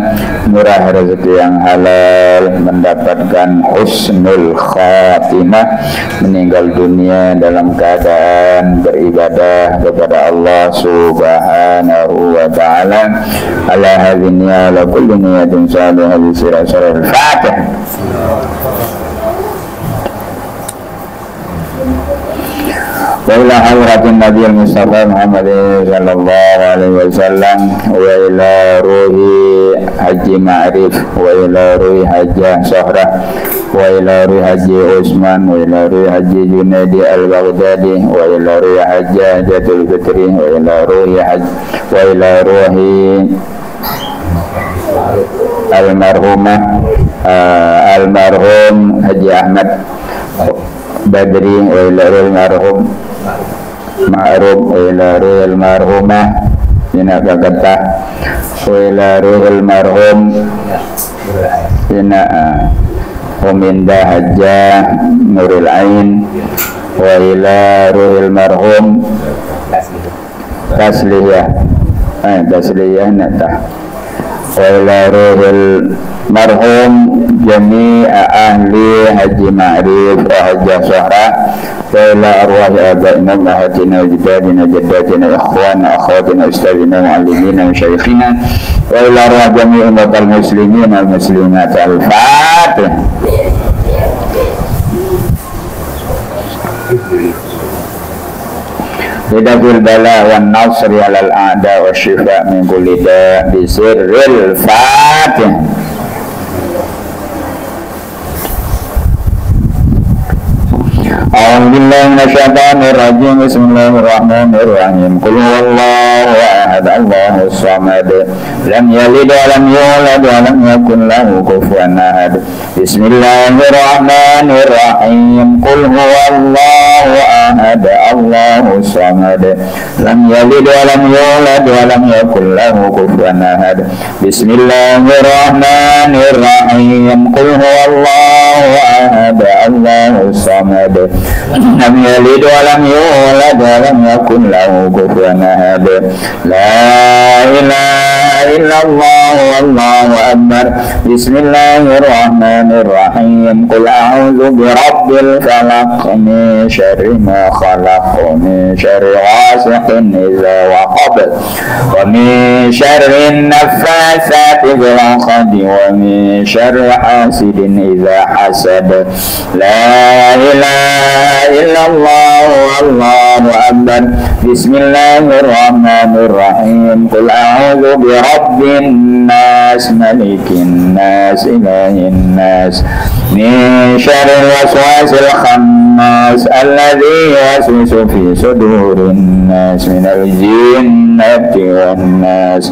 murah rezeki yang halal, mendapatkan husnul khatimah, meninggal dunia dalam keadaan beribadah kepada Allah Subhanahu wa Ta'ala. Ala hadhihi ala kulli niyatin salihah bi sirah al-Fatihah. Wa ila hadratin Nabi Mustafa Muhammad sallallahu alaihi wasallam, wa ila ruhi Haji Ma'rif, wa ila ruhi Haji Sohrah, wa ila ruhi Haji Usman, wa ila ruhi Haji Junaidi Al-Baghdadi, wa ila ruhi Haji Jatul Fitri, wa ila ruhi Haji, wa ila ruhi almarhumah almarhum Haji Ahmad Badri, wa ila ruhi almarhum Ma'ruf, wa ila ruhi almarhumah Ina Kakatah, wa ila ruhi almarhum Ina Huminda Hajjah Nurul Ain, wa ila ruhi almarhum Tasliyah Tasliyah Natah, wa ila ruhil marhum jami'a ahli Haji Ma'rif wa Haji Sohrah, wa ila arwahi abaina ummahatina ajdadina jaddatina ikhwana akhwatina ustadzina muallimina masyayikhina, wa ila arwah jami'i umatal muslimin wal muslimat. Al-Fatihah. Bidafil bala wan nasri alal a'da wa shifa min kulli da' bi sirril Fatihah. A'udzu billahi minasyaitonir rajim. Bismillahirrahmanirrahim. Qul huwallahu ahad, Allahus samad, lam yalid wa lam yulad wa lam yakul lahu kufuwan ahad. Bismillahirrahmanirrahim. Qul huwallahu ahad, Allahus samad, lam yalid wa lam yulad wa lam yakul lahu kufuwan ahad. Bismillahirrahmanirrahim. Qul huwallahu ahad, Allahus samad, lam yalid wa lam yulad wa lam yakul lahu kufuwan ahad. La ilaha illallah wallahu akbar. Bismillahirrahmanirrahim. Qul a'udzu birabbil falaq, min syarri ma khalaq, min syarri ghasiqin idza waqab, wa min syarri an-naffatsati fil 'uqad, wa min syarri hasidin idza hasad. La ilaha illallah wallahu akbar. Bismillahirrahmanirrahim. Qul a'udzu birabbin nas, malikin nas, ilahin nas, min syarril waswasil khannas, alladzi yuwaswisu fi sudurin nas, minal jinnati wan nas.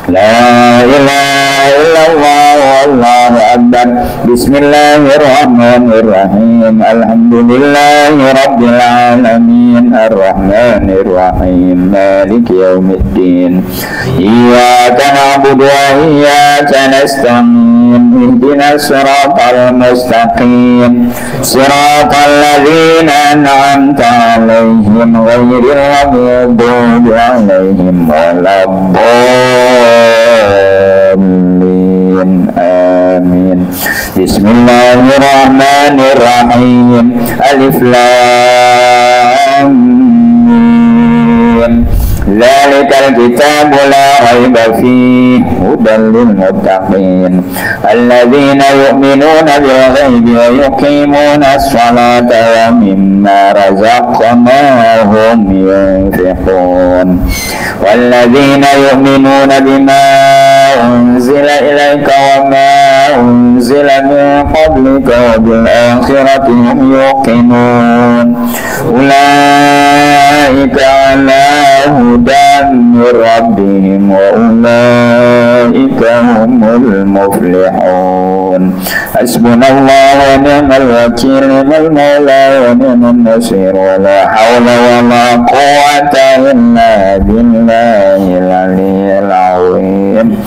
La ilaha illallah wallahu akbar. Bismillahirrahmanirrahim. Alhamdulillahi rabbil alamin, arrahmanir rahim, maliki yaumiddin. Iyyaka na'budu wa iyyaka nasta'in. Ihdinas siratal mustaqim, siratal ladzina an'amta 'alaihim ghairil maghdubi 'alaihim waladdallin. Amin. Bismillahirrahmanirrahim. Alif lam mim. Zalikal kitabu la raiba fihi hudan lil muttaqin alladzina yu'minuna bil ghaibi wa yuqimuna as-salata wa mimma razaqnahum yunfiqun walladzina yu'minuna bima unzila ilayka wa ma unzila min qablika wa bil akhirati hum yuqinun ulaika ala hudan min rabbihim wa ulaika humul muflihun. Hasbunallahu wa ni'mal wakil, ni'mal maula wa ni'man nasir, wa la hawla wa la quwwata illa billahil aliyyil azim.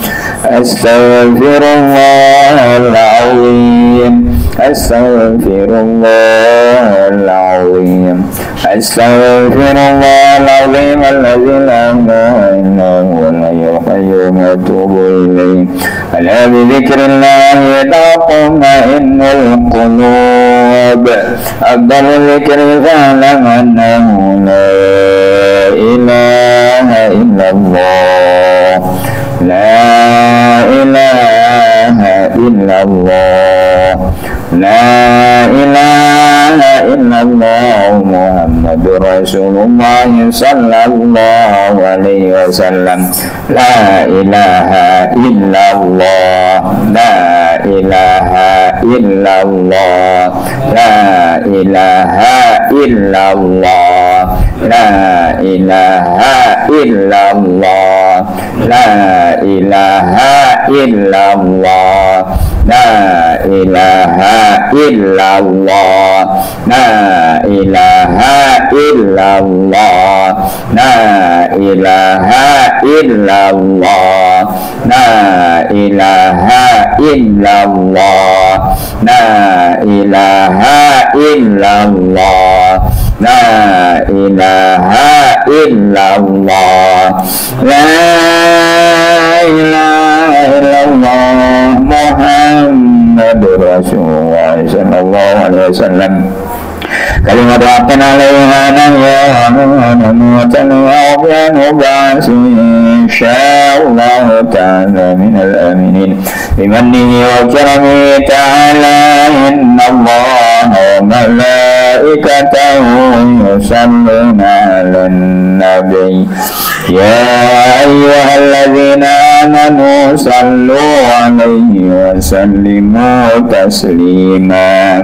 Astaghfirullahal azim. Astaghfirullahal azim. Astaghfirullahal azim alladzi la ilaha illa huwal hayyul qayyum wa atubu ilaih. Ala bi dzikrillah tatma'innul qulub. Afdalu dzikri fa'lam annahu la ilaha illallah. La ilaha illallah. La ilaha illallah Muhammadur Rasulullah sallallahu alaihi wasallam. La ilaha illallah. La ilaha illallah. La ilaha illallah. La ilaha illallah. La ilaha illallah. La ilaha illallah. La ilaha illallah. La ilaha illallah. La ilaha illallah. La ilaha illallah. La ilaha illallah. La ilaha illallah Muhammadur Rasulullah sallallahu alaihi wasallam. Kalimat rabbana alaiha wa tanawwa'u ba'si insyaallah ta'ala minal aminin bimannihi wa karamihi ta'ala innallaha wa malaikatahu yusalluna 'alan nabiy ya ayyuhalladzina amanu sallu 'alaihi wa sallimu taslima.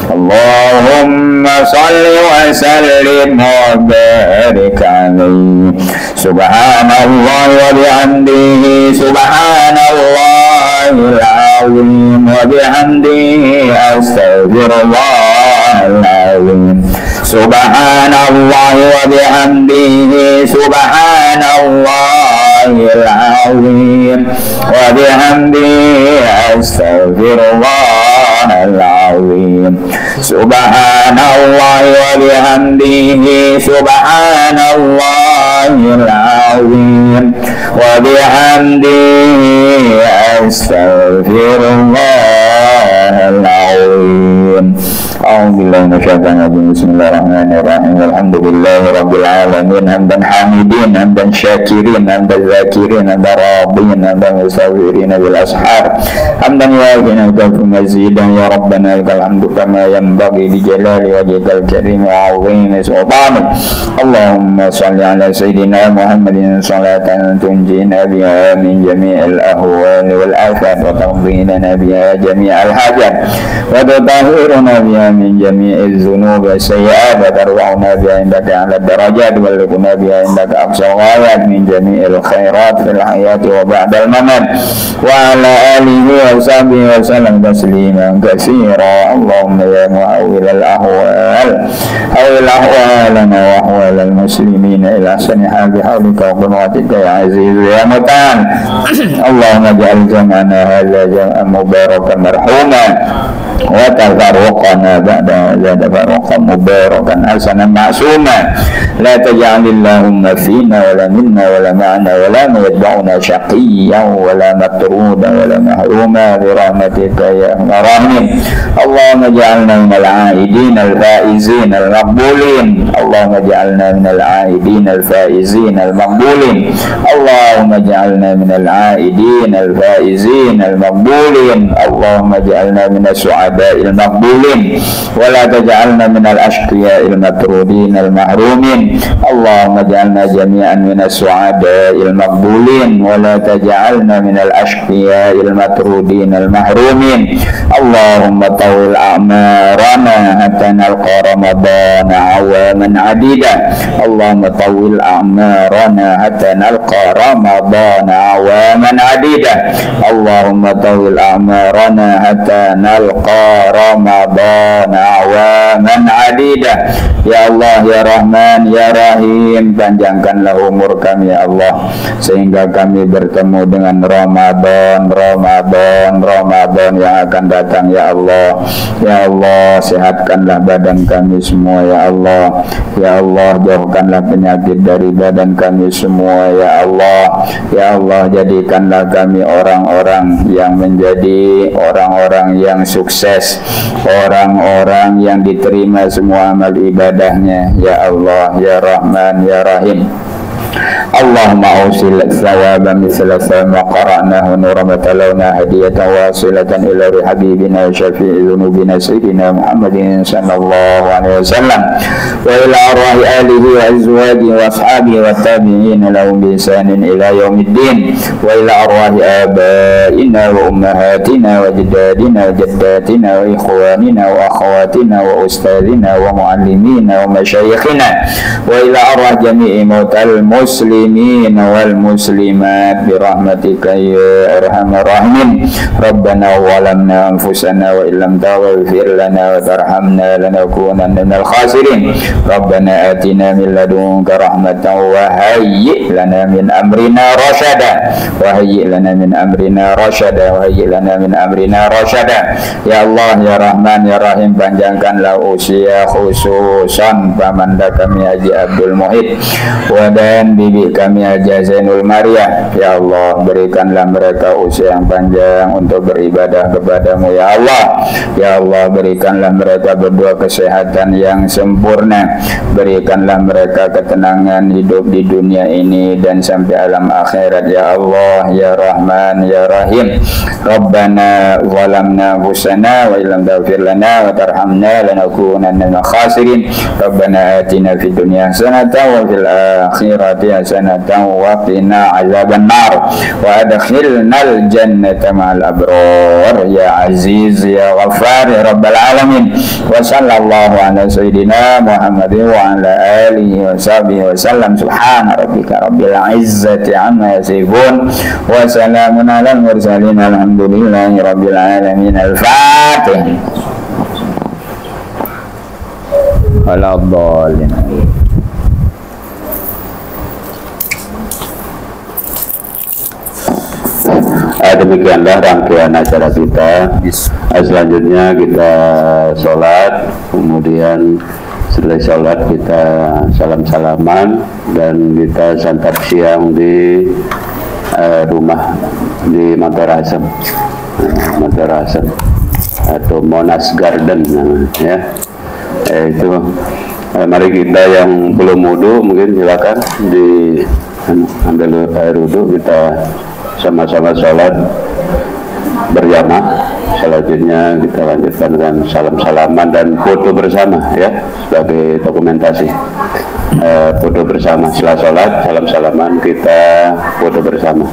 Allahumma salli wa sallim wa barik alaihi. Subhanallah wa bihamdihi. Subhanallahil azim wa bihamdihi. Astaghfirullahal azim. Subhanallah wa bihamdihi. Subhanallahil azim wa bihamdihi. Astaghfirullahal azim. Subhanallah wa bihamdihi. Subhanallahil azim wa bihamdihi. Astaghfirullahal azim. A'udzubillahi minasyaitonir rajim. Bismillahirrahmanirrahim. Alhamdulillahirabbil alamin. Hamdan hamidin, hamdan syakirin, hamdan zakirin, hamdan radin, hamdan musawirin bil ashar. Hamdan yu'afina kafu mazidan ya rabbana lakal hamdu kama yanbaghi li jalali wajhikal karim wa 'azimi sultanik. Allahumma shalli ala sayyidina Muhammadin salatan tunjina biha min jami'il ahwali wal afat wa taqdina biha jami'al hajat wa tutahhiruna biha من جميع الذنوب والسيئات وترفعنا بها عندك على الدرجات وتبلغنا بها عندك أقصى الغايات من جميع الخيرات في الحياة وبعد الممات وعلى آله وصحبه وسلم تسليما كثيرا. اللهم يا محول الأحوال حول أحوالنا وأحوال المسلمين إلى أحسن حال بحولك وقدرتك يا عزيز يا متعال. اللهم اجعل جمعنا هذا جمعا مباركا مرحوما وتفرقنا بعد هذا تفرقا مباركا حسنا معصوما. لا تجعل اللهم فينا ولا منا ولا معنا ولا يتبعنا شقيا ولا مطرودا ولا محروما برحمتك يا ارحم الراحمين. اللهم اجعلنا من العائدين الفائزين المقبولين. اللهم اجعلنا من العائدين الفائزين المقبولين. اللهم اجعلنا من العائدين الفائزين المقبولين. اللهم اجعلنا من السعداء المقبولين ولا تجعلنا من الأشقياء المطرودين المحرومين. اللهم اجعلنا جميعا من السعداء المقبولين ولا تجعلنا من الأشقياء المطرودين المحرومين. اللهم طول أعمارنا حتى نلقى رمضان عواما عديدة. اللهم طول أعمارنا حتى نلقى رمضان عواما عديدة. اللهم طول أعمارنا حتى نلقى Ramadan awaman adida. Ya Allah, ya Rahman, ya Rahim, panjangkanlah umur kami ya Allah, sehingga kami bertemu dengan Ramadan yang akan datang ya Allah. Ya Allah, sehatkanlah badan kami semua ya Allah. Ya Allah, jauhkanlah penyakit dari badan kami semua ya Allah. Ya Allah, jadikanlah kami orang-orang yang menjadi orang-orang yang sukses, orang-orang yang diterima semua amal ibadahnya ya Allah, ya Rahman, ya Rahim. Allahumma awsil thawaba misla ma qara'nahu nuran talawna hadiyatan wasilatan ila habibina syafi'i dhunubina sayyidina Muhammadin sallallahu alaihi wasallam wa ila arwahi alihi wa azwajihi wa ashabihi wa tabi'in lahum bi ihsanin ila yaumiddin wa ila arwahi abaina wa ummahatina wa jaddadina wa jaddatina wa ikhwanina wa akhawatina wa ustadina wa muallimina wa masyayikhina wa ila arwah jami'i mautal muslimin wal muslimat birahmatika ya arhamar rahimin. Rabbana walamna anfusana wa illam taghfir lana wa tarhamna lanakunanna minal khasirin. Rabbana atina min ladunka rahmatan wa hayyi lana min amrina rasyada wa hayyi lana min amrina rasyada wa hayyi lana min amrina rasyada. Ya Allah, ya Rahman, ya Rahim, panjangkanlah usia khususan pamanda kami Haji Abdul Muhid dan bibi kami Haji Zainul Maria. Ya Allah, berikanlah mereka usia yang panjang untuk beribadah kepadamu ya Allah. Ya Allah, berikanlah mereka berdua kesehatan yang sempurna. Berikanlah mereka ketenangan hidup di dunia ini dan sampai alam akhirat ya Allah, ya Rahman, ya Rahim. Rabbana zalamna anfusana wa illam taghfir lana wa tarhamna lanakunanna minal khasirin. Rabbana atina fid dunya hasanatan wa fil akhirati hasanatan wa qina azaban nar wa adkhilnal jannata ma'al abrar ya aziz ya ghaffar ya rabbal alamin. Wa sallallahu ala sayyidina Muhammadin wa ala alihi wa sahbihi wa sallam. Subhana rabbika rabbil izzati amma yasifun wa salamun alal mursalin alhamdulillahi rabbil alamin. Al-Fatih. Waladhdallin. Demikianlah rangkaian acara kita. Selanjutnya kita sholat, kemudian setelah sholat kita salam-salaman dan kita santap siang di rumah di Mataram, atau Monas Garden ya. Itu mari kita yang belum wudu mungkin silakan ambil air wudu, kita sama-sama sholat berjamaah. Selanjutnya kita lanjutkan dengan salam-salaman dan foto bersama ya, sebagai dokumentasi. Foto bersama setelah sholat, salam-salaman, kita foto bersama.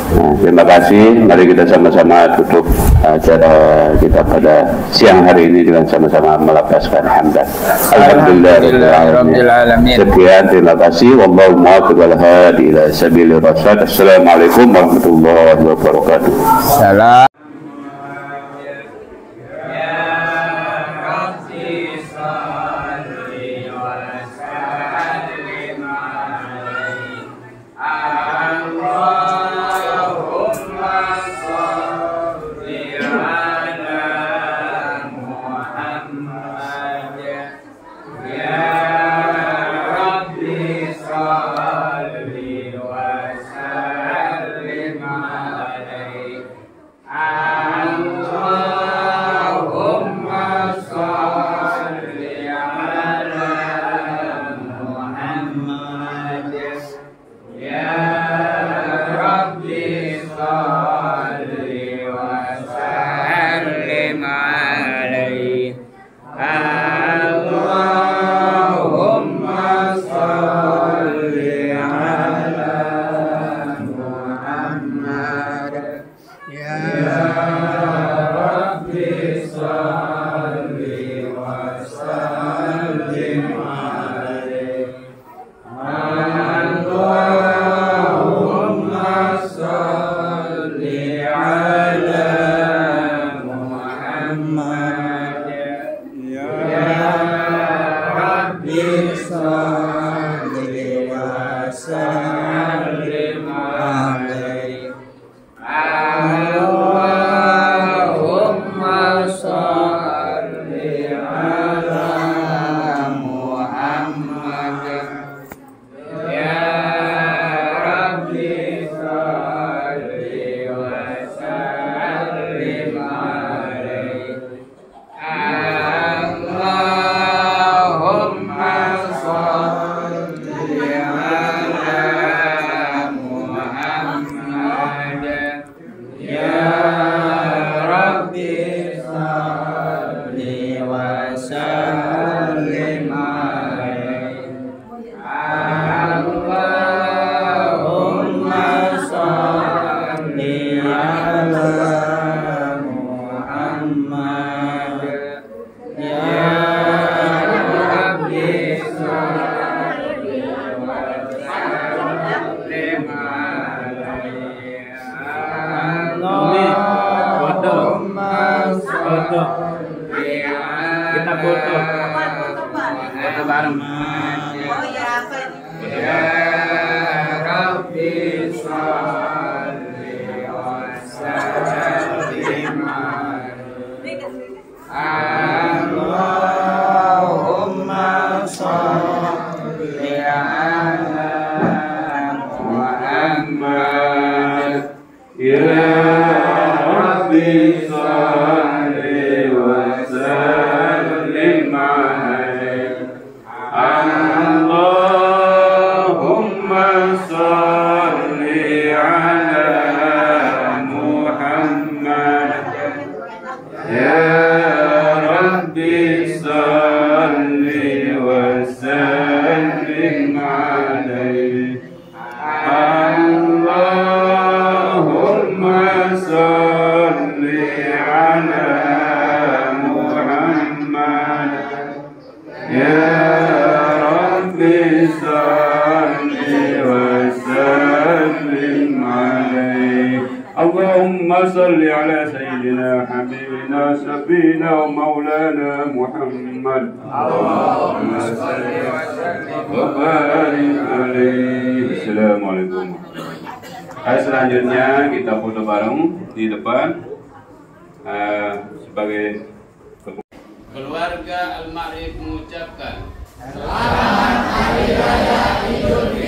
Nah, terima kasih. Mari kita sama-sama tutup acara kita pada siang hari ini dengan sama-sama melapaskan hamdan. Alhamdulillahirrahmanirrahim. Sekian, terima kasih. Wallahu muwaffiq wal hadi ila sabilir rasyad. Assalamualaikum warahmatullahi wabarakatuh. Salam. foto. Kita foto. Foto bareng. Oh ya, apa ini? Ya Rabbi sholli wa sallim Allahumma sholli ala Muhammad. Ya Rabbi sholli wa sallim alaihi. Allahumma sholli ala Muhammad. Ya Rabbi sholli wa sallim alaihi. Allahumma sholli ala Muhammad. Ya Rabbi sholli wa sallim alaihi. Allahumma sholli ala sayyidina habibina syafiina wa maulana Muhammad. Allahumma sholli wa barik alaihi. Assalamualaikum. Selanjutnya kita foto bareng di depan sebagai keluarga Al-Ma'rif mengucapkan Selamat Hari Raya Idul